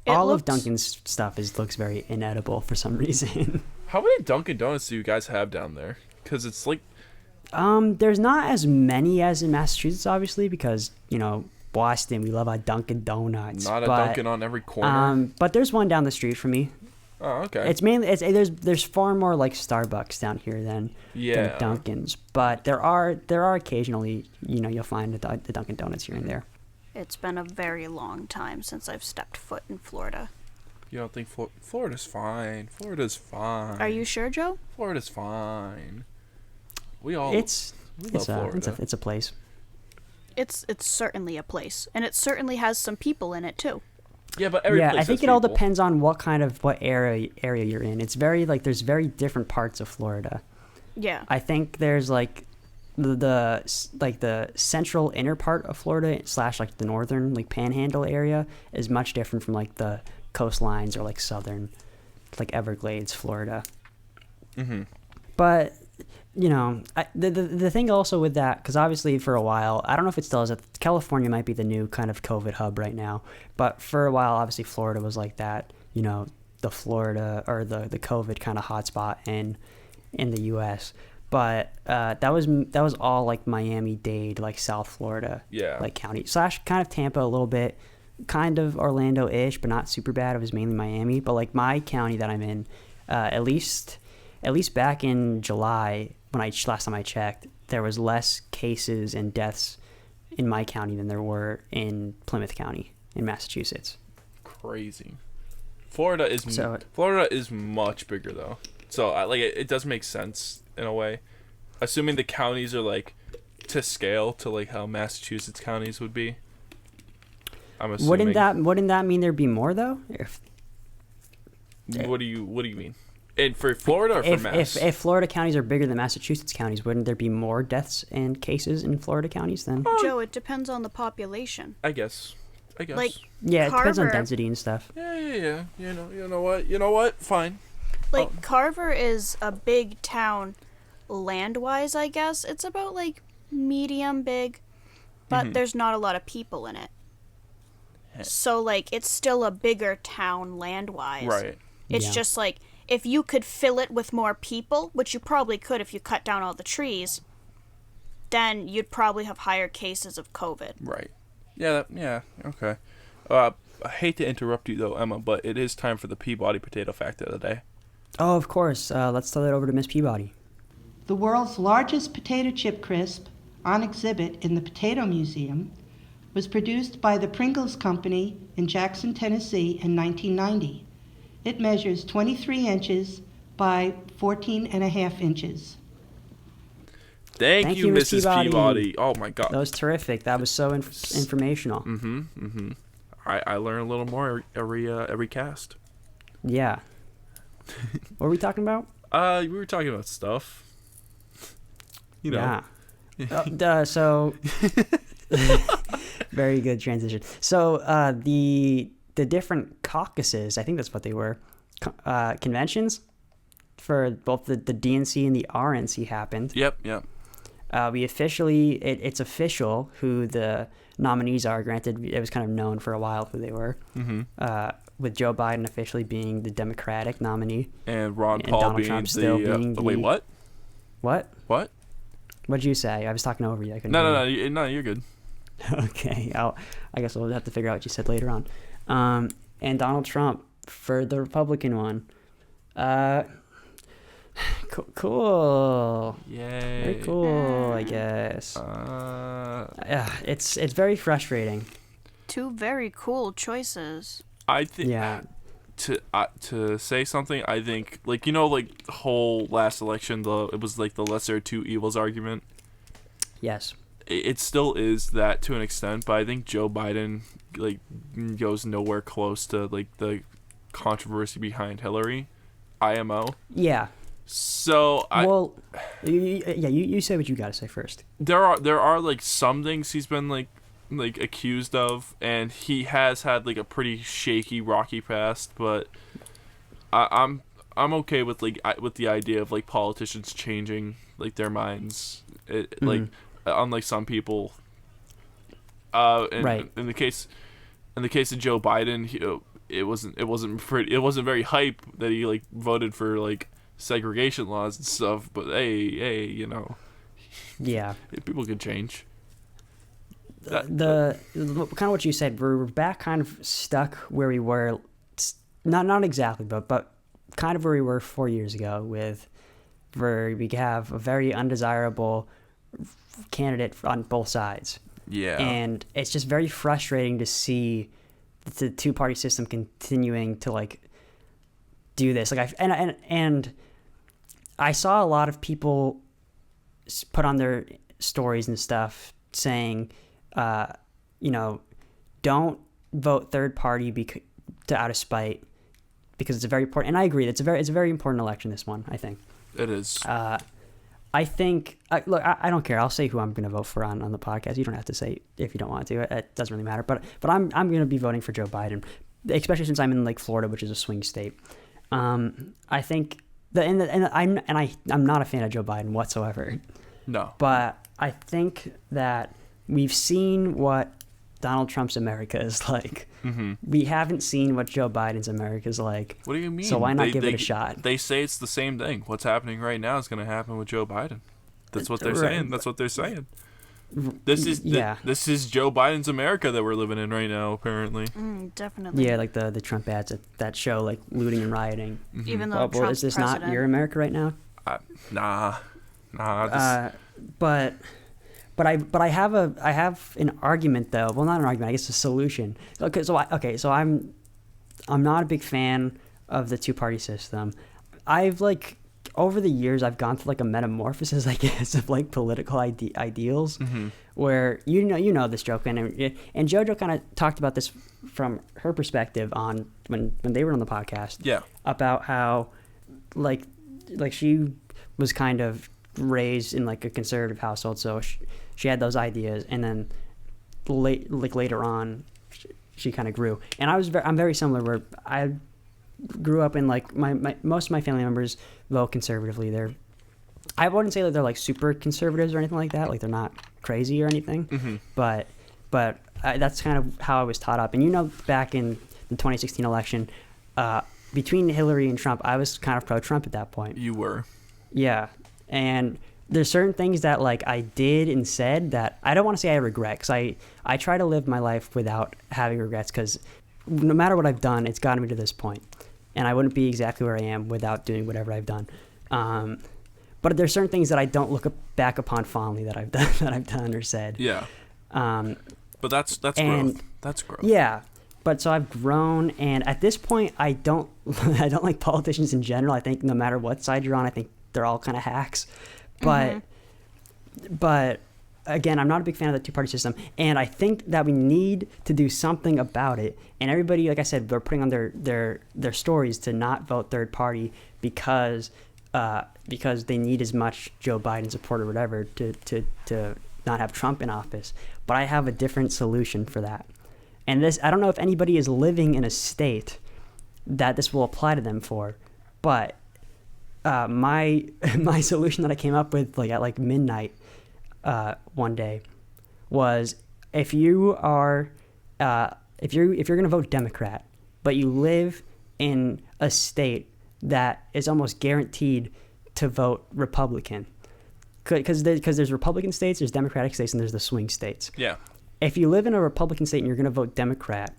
All of Dunkin's stuff looks very inedible for some reason. How many Dunkin' Donuts do you guys have down there? Because it's like... There's not as many as in Massachusetts, obviously, because, you know, Boston, we love our Dunkin' Donuts. Not a Dunkin' on every corner. But there's one down the street from me. Oh, okay. It's mainly there's far more like Starbucks down here than Dunkin's, but there are occasionally, you know, you'll find the Dunkin' Donuts here and there. It's been a very long time since I've stepped foot in Florida. You don't think Florida's fine? Florida's fine. Are you sure, Joe? Florida's fine. We love Florida. It's a place. It's certainly a place, and it certainly has some people in it too. Yeah, but every place I think has it all people. depends on what area you're in. It's very there's very different parts of Florida. Yeah. I think there's like the central inner part of Florida / like the northern like panhandle area is much different from like the coastlines or like southern like Everglades, Florida. Mm-hmm. But you know, the thing also with that, because obviously for a while, I don't know if it still is, California might be the new kind of COVID hub right now, but for a while, obviously Florida was like that, you know, the Florida or the COVID kind of hotspot in the U.S. But that was all like Miami-Dade, like South Florida, like county / kind of Tampa a little bit, kind of Orlando-ish, but not super bad. It was mainly Miami, but like my county that I'm in, at least back in July, last time I checked, there was less cases and deaths in my county than there were in Plymouth County in Massachusetts. Crazy. Florida is much bigger though, so it does make sense in a way, assuming the counties are like to scale to like how Massachusetts counties would be. I'm assuming. Wouldn't that mean there'd be more though? What do you mean? And for Florida or for Mass? If Florida counties are bigger than Massachusetts counties, wouldn't there be more deaths and cases in Florida counties then? Joe, it depends on the population. I guess. Like, yeah, it depends on Carver- density and stuff. Yeah. You know what? Fine. Like, Carver is a big town land-wise, I guess. It's about, like, medium big, but there's not a lot of people in it. So, like, it's still a bigger town land-wise. Right. It's just, like, if you could fill it with more people, which you probably could if you cut down all the trees, then you'd probably have higher cases of COVID. Right. Yeah, okay. I hate to interrupt you, though, Emma, but it is time for the Peabody Potato Fact of the day. Oh, of course. Let's throw that over to Miss Peabody. The world's largest potato chip crisp, on exhibit in the Potato Museum, was produced by the Pringles Company in Jackson, Tennessee in 1990. It measures 23 inches by 14 and a half inches. Thank you, Miss Mrs. Peabody. Oh, my God. That was terrific. That was so informational. I learn a little more every cast. Yeah. What were we talking about? We were talking about stuff. You know. Yeah. So, very good transition. So, the different caucuses, I think that's what they were, conventions for both the DNC and the RNC happened. Yep. We officially, it's official who the nominees are. Granted, it was kind of known for a while who they were. With Joe Biden officially being the Democratic nominee. And Ron and Paul Donald being Trump the... still being the... Wait, what? What? What? What'd you say? I was talking over you. I couldn't hear No, you're good. Okay, I guess we'll have to figure out what you said later on. And Donald Trump for the Republican one. Cool. Yay. Very cool, I guess. It's very frustrating. Two very cool choices. I think... Yeah. To say something, I think, like, you know, like, the whole last election, it was, like, the lesser of two evils argument. Yes. It still is that to an extent, but I think Joe Biden, like, goes nowhere close to, like, the controversy behind Hillary, IMO. Yeah. So you say what you got to say first. There are like some things he's been like accused of, and he has had like a pretty shaky, rocky past. But I'm okay with with the idea of like politicians changing like their minds, like unlike some people. Right. In the case of Joe Biden, it wasn't very hype that he like voted for like segregation laws and stuff. But hey, you know. Yeah. People can change. The kind of what you said, we're back kind of stuck where we were, not exactly, but kind of where we were 4 years ago, where we have a very undesirable candidate on both sides. Yeah. And it's just very frustrating to see the two-party system continuing to like do this. Like and I saw a lot of people put on their stories and stuff saying, don't vote third party out of spite, because it's a very important. And I agree, it's a very important election. This one, I think it is. I think. Look, I don't care. I'll say who I'm going to vote for on the podcast. You don't have to say if you don't want to. It doesn't really matter. But I'm going to be voting for Joe Biden, especially since I'm in like Florida, which is a swing state. I think I'm not a fan of Joe Biden whatsoever. No. But I think that we've seen what Donald Trump's America is like. Mm-hmm. We haven't seen what Joe Biden's America is like. What do you mean? So why not give it a shot? They say it's the same thing. What's happening right now is going to happen with Joe Biden. That's what they're saying. That's what they're saying. This is Joe Biden's America that we're living in right now, apparently. Definitely. Yeah, like the Trump ads at that show, like looting and rioting. Mm-hmm. Even though Trump's is this president. not your America right now? Nah. But I have an argument though. Well, not an argument. I guess a solution. Okay, so I'm not a big fan of the two-party system. I've like over the years I've gone through like a metamorphosis, I guess, of like political ideals, where you know this, Joaquin, and JoJo kind of talked about this from her perspective on when they were on the podcast. Yeah. About how like she was kind of raised in like a conservative household, so she had those ideas, and then later on she kind of grew. And I'm very similar, where I grew up in like my most of my family members vote conservatively. I wouldn't say that they're like super conservatives or anything like that, like they're not crazy or anything, but that's kind of how I was taught up. And back in the 2016 election, between Hillary and Trump, I was kind of pro-Trump at that point. You were. Yeah. And there's certain things that like I did and said that I don't want to say I regret, because I try to live my life without having regrets, because no matter what I've done, it's gotten me to this point, and I wouldn't be exactly where I am without doing whatever I've done. But there's certain things that I don't look back upon fondly that I've done or said. Yeah. But that's growth. That's growth. Yeah. But so I've grown, and at this point, I don't like politicians in general. I think no matter what side you're on, I think they're all kind of hacks. But again, I'm not a big fan of the two-party system, and I think that we need to do something about it. And everybody, like I said, they're putting on their stories to not vote third party because they need as much Joe Biden support or whatever to not have Trump in office. But I have a different solution for that. And I don't know if anybody is living in a state that this will apply to them for, but my solution that I came up with like at like midnight one day was, if you're gonna vote Democrat, but you live in a state that is almost guaranteed to vote Republican, because there's Republican states, there's Democratic states, and there's the swing states. Yeah. If you live in a Republican state and you're going to vote Democrat,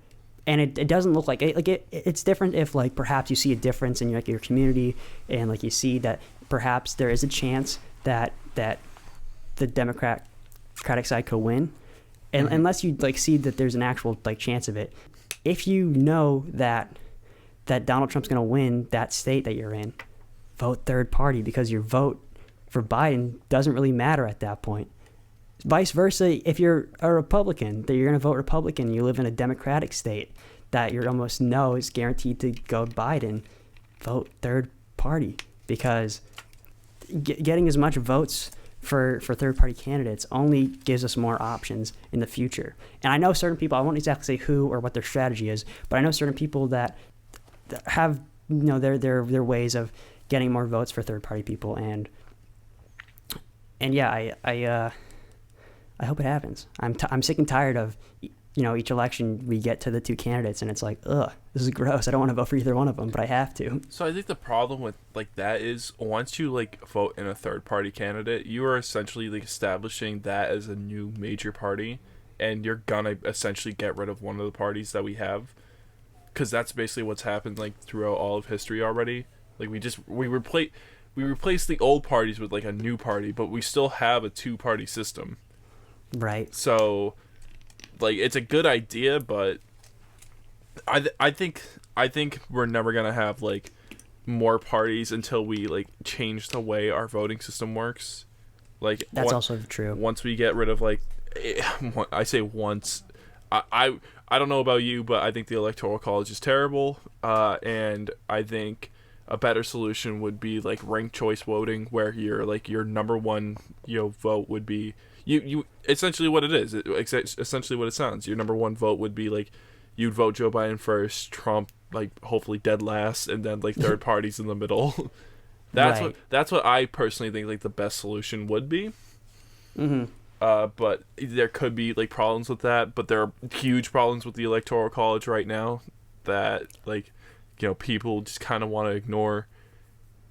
and it doesn't look like it, it's different if like perhaps you see a difference in your community, and like you see that perhaps there is a chance that the Democratic side could win, and unless you like see that there's an actual like chance of it. If you know that Donald Trump's going to win that state that you're in, vote third party, because your vote for Biden doesn't really matter at that point. Vice versa, if you're a Republican, that you're going to vote Republican, you live in a Democratic state that you almost know is guaranteed to go Biden, vote third party, because getting as much votes for third party candidates only gives us more options in the future. And I know certain people, I won't exactly say who or what their strategy is, but I know certain people that have their ways of getting more votes for third party people, and yeah, I hope it happens. I'm sick and tired of, each election we get to the two candidates and it's like, ugh, this is gross. I don't want to vote for either one of them, but I have to. So I think the problem with like that is, once you like vote in a third party candidate, you are essentially like establishing that as a new major party, and you're gonna essentially get rid of one of the parties that we have, because that's basically what's happened like throughout all of history already. Like we replace the old parties with like a new party, but we still have a two-party system. Right. So, like, it's a good idea, but I think we're never gonna have like more parties until we like change the way our voting system works. Like, that's also true. Once we get rid of like, I say once, I don't know about you, but I think the Electoral College is terrible, and I think a better solution would be like ranked choice voting, where your number one vote would be you essentially what it is. Essentially what it sounds. Your number one vote would be like you'd vote Joe Biden first, Trump like hopefully dead last, and then like third parties in the middle. That's what I personally think like the best solution would be. But there could be like problems with that. But there are huge problems with the Electoral College right now that like people just kind of want to ignore,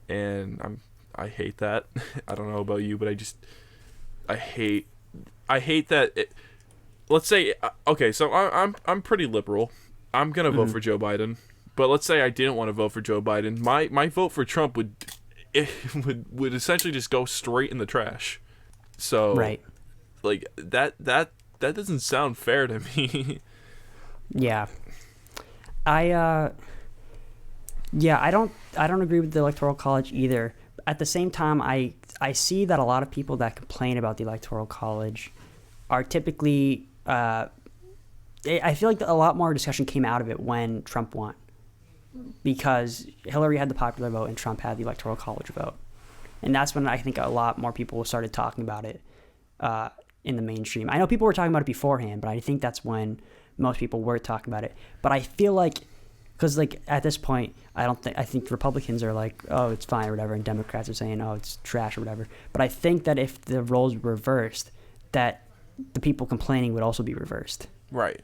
and I hate that. I don't know about you, but I hate that. Let's say okay, so I'm pretty liberal. I'm gonna vote for Joe Biden, but let's say I didn't want to vote for Joe Biden. My vote for Trump would essentially just go straight in the trash. So right, like that doesn't sound fair to me. Yeah, I don't agree with the Electoral College either. at the same time, I see that a lot of people that complain about the Electoral College are typically. I feel like a lot more discussion came out of it when Trump won, because Hillary had the popular vote and Trump had the Electoral College vote, and that's when I think a lot more people started talking about it in the mainstream. I know people were talking about it beforehand, but I think that's when most people were talking about it. But I feel like, because like at this point, I think Republicans are like, oh, it's fine or whatever, and Democrats are saying, oh, it's trash or whatever. But I think that if the roles were reversed, that the people complaining would also be reversed. Right.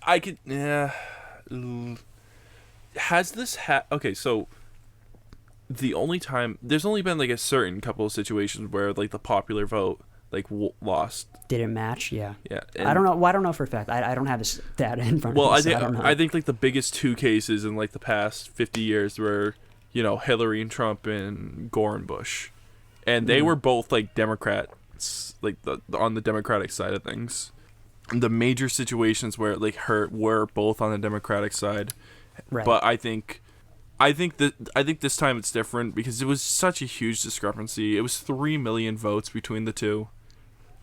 I could. Yeah. Has this okay? So the only time there's only been like a certain couple of situations where like the popular vote like lost. Didn't match. Yeah. Yeah. I don't know. Well, I don't know for a fact. I don't have this data in front of me. Well, So I think like the biggest two cases in like the past 50 years were, you know, Hillary and Trump and Gore and Bush, and they were both like Democrats, like on the Democratic side of things. The major situations where it like hurt were both on the Democratic side, Right. but I think this time it's different because it was such a huge discrepancy. It was 3 million votes between the two.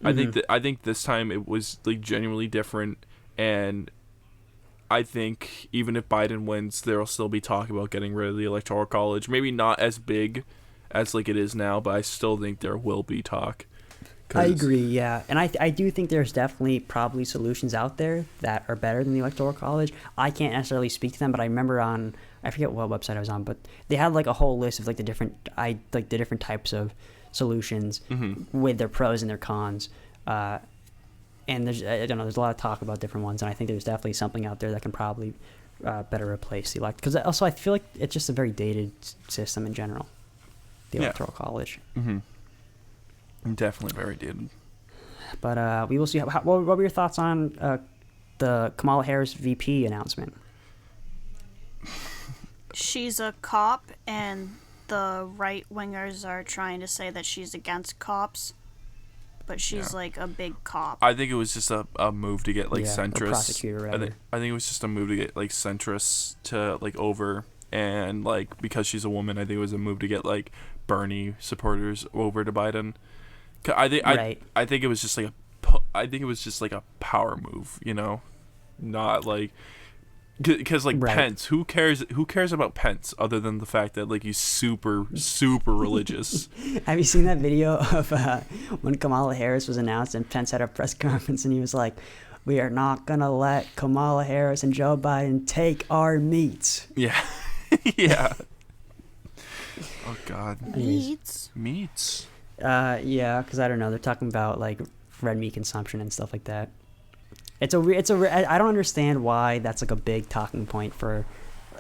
I think this time it was like genuinely different, and I think even if Biden wins, there'll still be talk about getting rid of the Electoral College. Maybe not as big as like it is now, but I still think there will be talk. I agree, yeah. And I do think there's definitely probably solutions out there that are better than the Electoral College. I can't necessarily speak to them, but I remember I forget what website I was on, but they had like a whole list of like the different types of solutions with their pros and their cons. And there's I don't know, there's a lot of talk about different ones, and I think there's definitely something out there that can probably better replace the because also I feel like it's just a very dated system in general, the Electoral College. Mm-hmm. Definitely very dated. But we will see. What were your thoughts on the Kamala Harris VP announcement? She's a cop, and the right-wingers are trying to say that she's against cops, but she's like a big cop. I think it was just a move to get like centrists. Prosecutor, rather. I think it was just a move to get like centrists to like over, and like because she's a woman, I think it was a move to get like Bernie supporters over to Biden. I think it was just like a power move, you know, not like because like Pence. Who cares about Pence other than the fact that like he's super religious. Have you seen that video of when Kamala Harris was announced and Pence had a press conference and he was like, "We are not gonna let Kamala Harris and Joe Biden take our meats." Yeah, yeah. Oh God. Meats. Yeah, because I don't know. They're talking about like red meat consumption and stuff like that. I don't understand why that's like a big talking point for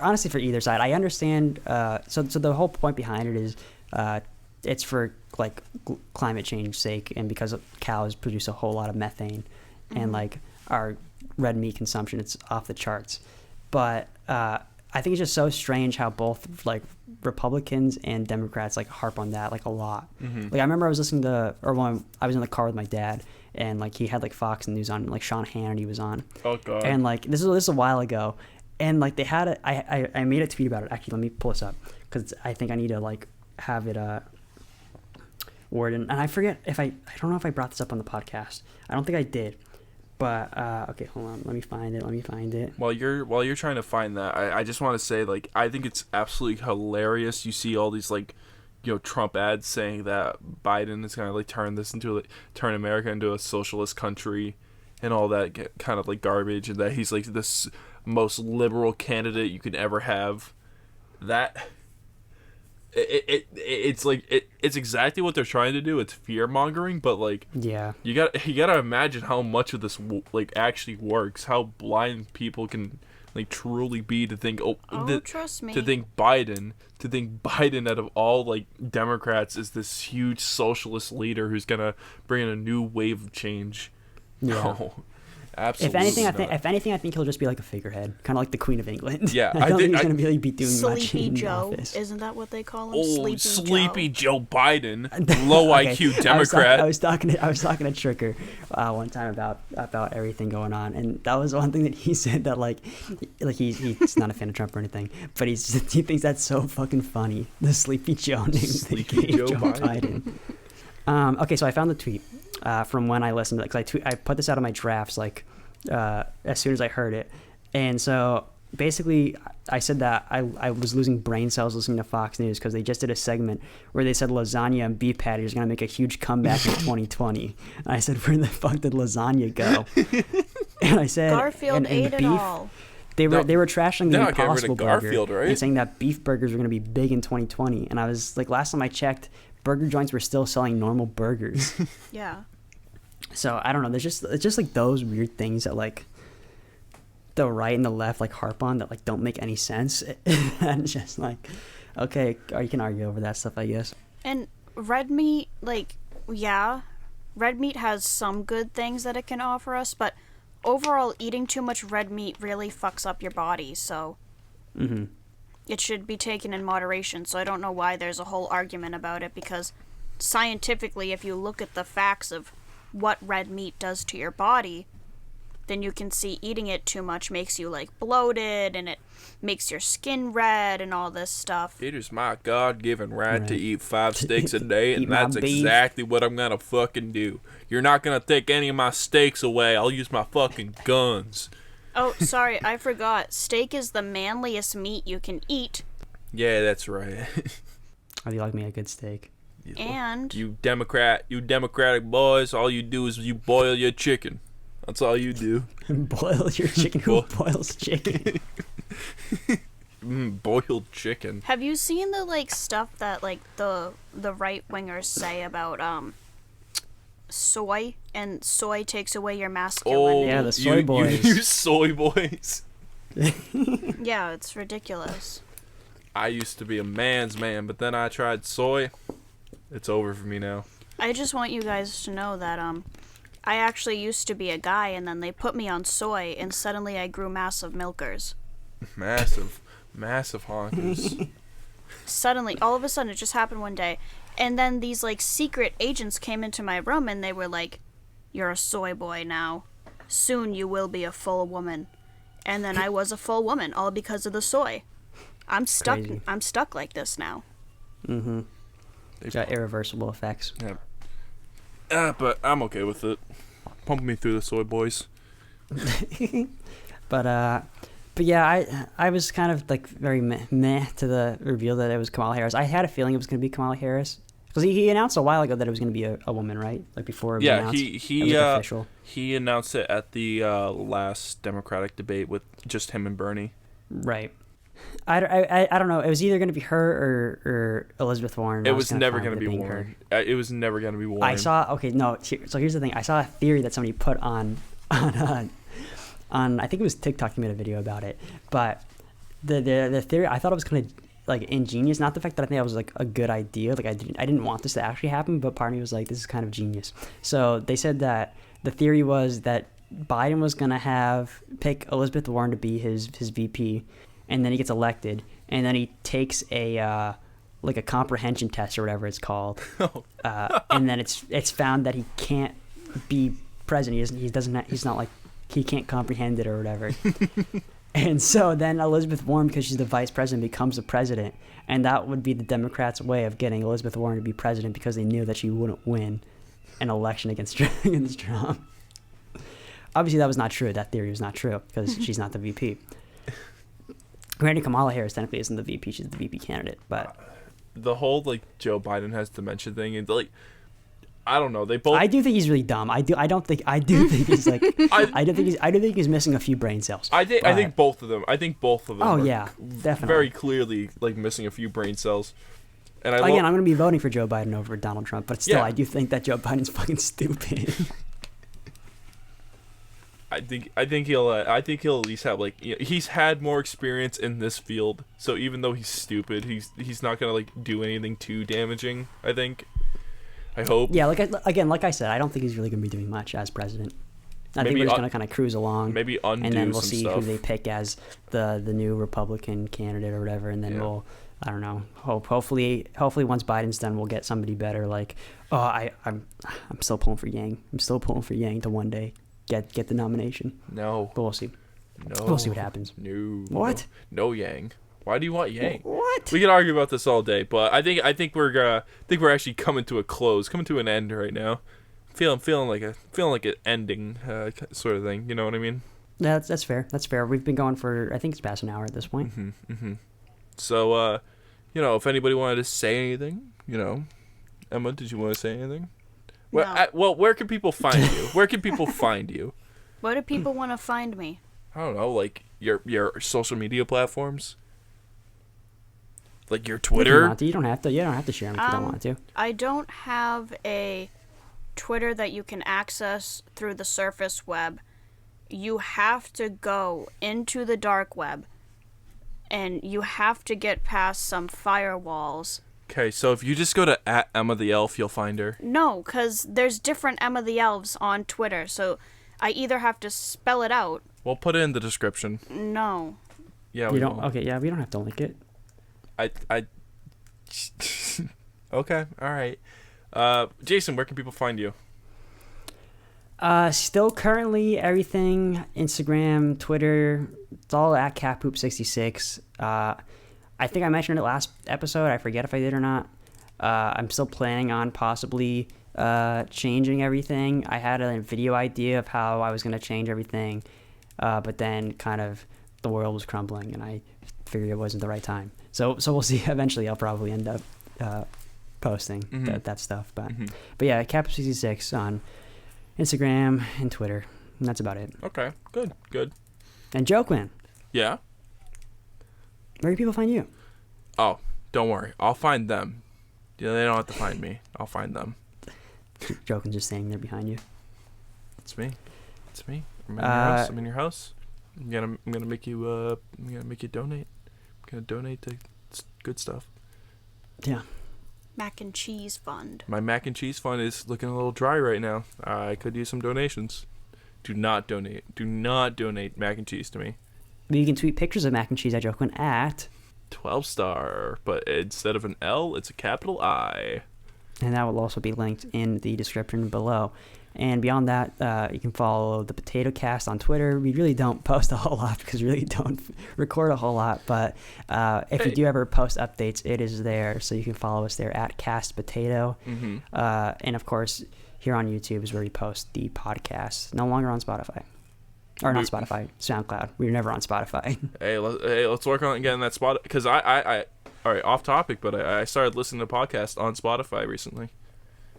either side. I understand. So the whole point behind it is, it's for like climate change sake, and because cows produce a whole lot of methane, and like our red meat consumption, it's off the charts. But I think it's just so strange how both like Republicans and Democrats like harp on that like a lot. Like I remember I was listening to, when I was in the car with my dad, and like he had like Fox News on, and like Sean Hannity was on. Oh God. And like this is a while ago, and like they had I made a tweet about it. Actually, let me pull this up because I think I need to like have it worded. And I forget if I don't know if I brought this up on the podcast. I don't think I did. But okay, hold on. Let me find it. While you're trying to find that, I just want to say like I think it's absolutely hilarious. You see all these like, you know, Trump ads saying that Biden is gonna like turn America into a socialist country, and all that kind of like garbage, and that he's like this most liberal candidate you could ever have. That it's exactly what they're trying to do. It's fear mongering, but like you gotta imagine how much of this like actually works. How blind people can like truly be to think trust me, to think Biden out of all like Democrats is this huge socialist leader who's gonna bring in a new wave of change. Yeah. No. Absolutely. If anything, I think he'll just be like a figurehead, kind of like the Queen of England. Yeah, I don't think he's going to really be doing much Sleepy in the Joe, office. isn't that what they call him? Oh, Sleepy Joe. Joe Biden, low Okay, IQ Democrat. I was talking to Tricker one time about everything going on, and that was one thing that he said that like he's not a fan of Trump or anything, but he thinks that's so fucking funny. The Sleepy Joe named Sleepy Joe Biden. Okay, so I found the tweet from when I listened to it, because I put this out of my drafts like as soon as I heard it, and so basically I said that I was losing brain cells listening to Fox News because they just did a segment where they said lasagna and beef patty is going to make a huge comeback in 2020. And I said, where the fuck did lasagna go? And I said, Garfield ate the it all. They were trashing the they're not getting rid Impossible of Garfield, Burger right? and saying that beef burgers were going to be big in 2020. And I was like, last time I checked, burger joints were still selling normal burgers. Yeah. So I don't know. It's just like those weird things that like the right and the left like harp on that like don't make any sense. And it's just like, okay, you can argue over that stuff, I guess. And red meat, like, yeah, red meat has some good things that it can offer us, but overall, eating too much red meat really fucks up your body, so it should be taken in moderation. So I don't know why there's a whole argument about it, because scientifically, if you look at the facts of what red meat does to your body, then you can see eating it too much makes you like bloated, and it makes your skin red and all this stuff. It is my God-given right to eat 5 steaks a day, Eat and my that's beef. exactly what I'm gonna fucking do. You're not gonna take any of my steaks away. I'll use my fucking guns. Oh, sorry, I forgot. Steak is the manliest meat you can eat. Yeah, that's right. How do you like me a good steak? And You Democratic boys, all you do is you boil your chicken. That's all you do. Boil your chicken. Who boils chicken? Boiled chicken. have you seen the like stuff that like the right wingers say about soy, and soy takes away your masculinity? Yeah, the soy boys. You soy boys. Yeah, it's ridiculous. I used to be a man's man, but then I tried soy. It's over for me now. I just want you guys to know that I actually used to be a guy, and then they put me on soy, and suddenly I grew massive milkers. Massive honkers. Suddenly, all of a sudden, it just happened one day. And then these, like, secret agents came into my room, and they were like, "You're a soy boy now. Soon you will be a full woman." And then I was a full woman, all because of the soy. I'm stuck. Crazy. I'm stuck like this now. It's got irreversible effects. Yeah. But I'm okay with it. Pump me through the soy boys. But yeah, I was kind of like very meh to the reveal that it was Kamala Harris. I had a feeling it was going to be Kamala Harris because he announced a while ago that it was going to be a woman, right? Like before it was announced. he it was like official. He announced it at the last Democratic debate with just him and Bernie. Right. I don't know. It was either going to be her or Elizabeth Warren. It was never going to be Warren. It was never going to be Warren. I saw. Okay, no. So here's the thing. I saw a theory that somebody put on I think it was TikTok. He made a video about it, but the theory, I thought it was kind of like ingenious. Not the fact that I think that was like a good idea. Like I didn't want this to actually happen, but part of me was like, this is kind of genius. So they said that the theory was that Biden was gonna pick Elizabeth Warren to be his VP, and then he gets elected, and then he takes a like a comprehension test or whatever it's called, and then it's found that he can't be president. He's not like, he can't comprehend it or whatever. And so then Elizabeth Warren, because she's the vice president, becomes the president, and that would be the Democrats' way of getting Elizabeth Warren to be president, because they knew that she wouldn't win an election against Trump. Obviously, that was not true. That theory was not true, because she's not the VP. Granted, Kamala Harris technically isn't the VP; she's the VP candidate. But the whole like Joe Biden has dementia thing, and like, I don't know. They both. I do think he's really dumb. I do think he's like. I do think he's missing a few brain cells. I think both of them. Oh are yeah, definitely. very clearly like missing a few brain cells. And I'm going to be voting for Joe Biden over Donald Trump, but still, I do think that Joe Biden's fucking stupid. I think he'll at least have like, he's had more experience in this field, so even though he's stupid, he's not gonna like do anything too damaging. I think. I hope. Yeah, like I said, I don't think he's really gonna be doing much as president. I think we're just gonna kind of cruise along. Maybe undo and then we'll some see stuff. who they pick as the new Republican candidate or whatever, and then we'll, I don't know. Hopefully once Biden's done, we'll get somebody better. Like, I'm still pulling for Yang. I'm still pulling for Yang to one day get the nomination. No. But we'll see. No. We'll see what happens. No. What? No Yang. Why do you want Yang? What? We could argue about this all day, but I think we're actually coming to a close, coming to an end right now. Feeling like an ending sort of thing. You know what I mean? Yeah, that's fair. That's fair. We've been going for, I think it's past an hour at this point. So, if anybody wanted to say anything, Emma, did you want to say anything? No. Where can people find you? Where can people find you? Where do people want to find me? I don't know, like your social media platforms, like your Twitter. If you want to, you don't have to. You don't have to share them if you don't want to. I don't have a Twitter that you can access through the surface web. You have to go into the dark web, and you have to get past some firewalls. Okay, so if you just go to @EmmaTheElf, you'll find her. No, because there's different Emma the Elves on Twitter, so I either have to spell it out. We'll put it in the description. No. Yeah, You don't. Okay, yeah, we don't have to link it. I. Okay, all right. Jason, where can people find you? Still currently everything Instagram, Twitter. It's all at catpoop66. I think I mentioned it last episode. I forget if I did or not. I'm still planning on possibly changing everything. I had a video idea of how I was going to change everything, but then kind of the world was crumbling, and I figured it wasn't the right time. So we'll see. Eventually, I'll probably end up posting that stuff. But yeah, catpoop66 on Instagram and Twitter. And that's about it. Okay, good. And Joaquin, Yeah? where do people find you? Oh, don't worry. I'll find them. Yeah, they don't have to find me. I'll find them. Joaquin's just standing there behind you. It's me. I'm in your house. I'm in your house. I'm gonna make you donate. I'm gonna donate to good stuff. Yeah. Mac and cheese fund. My mac and cheese fund is looking a little dry right now. I could use some donations. Do not donate. Do not donate mac and cheese to me. But you can tweet pictures of mac and cheese at Joaquin at, 12-star, but instead of an L, it's a capital I. and that will also be linked in the description below. And beyond that, you can follow the Potatocast on Twitter. We really don't post a whole lot because we really don't record a whole lot. But if you do ever post updates, it is there. So you can follow us there at Cast Potato. And of course, here on YouTube is where we post the podcast. No longer on Spotify. Or not Spotify, SoundCloud. We were never on Spotify. Hey, let's work on getting that spot. Because I all right, off topic, but I started listening to podcasts on Spotify recently.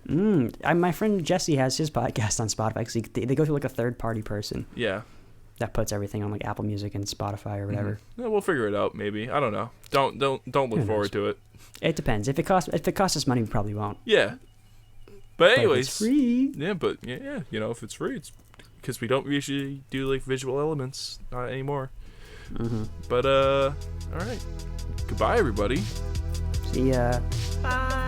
My friend Jesse has his podcast on Spotify because they go through like a third-party person. Yeah. That puts everything on like Apple Music and Spotify or whatever. Yeah, we'll figure it out. Maybe, I don't know. Don't look forward to it. It depends. If it costs us money, we probably won't. Yeah. But anyways, if it's free. Yeah, but yeah, if it's free, it's because we don't usually do like visual elements anymore. But all right. Goodbye, everybody. See ya. Bye.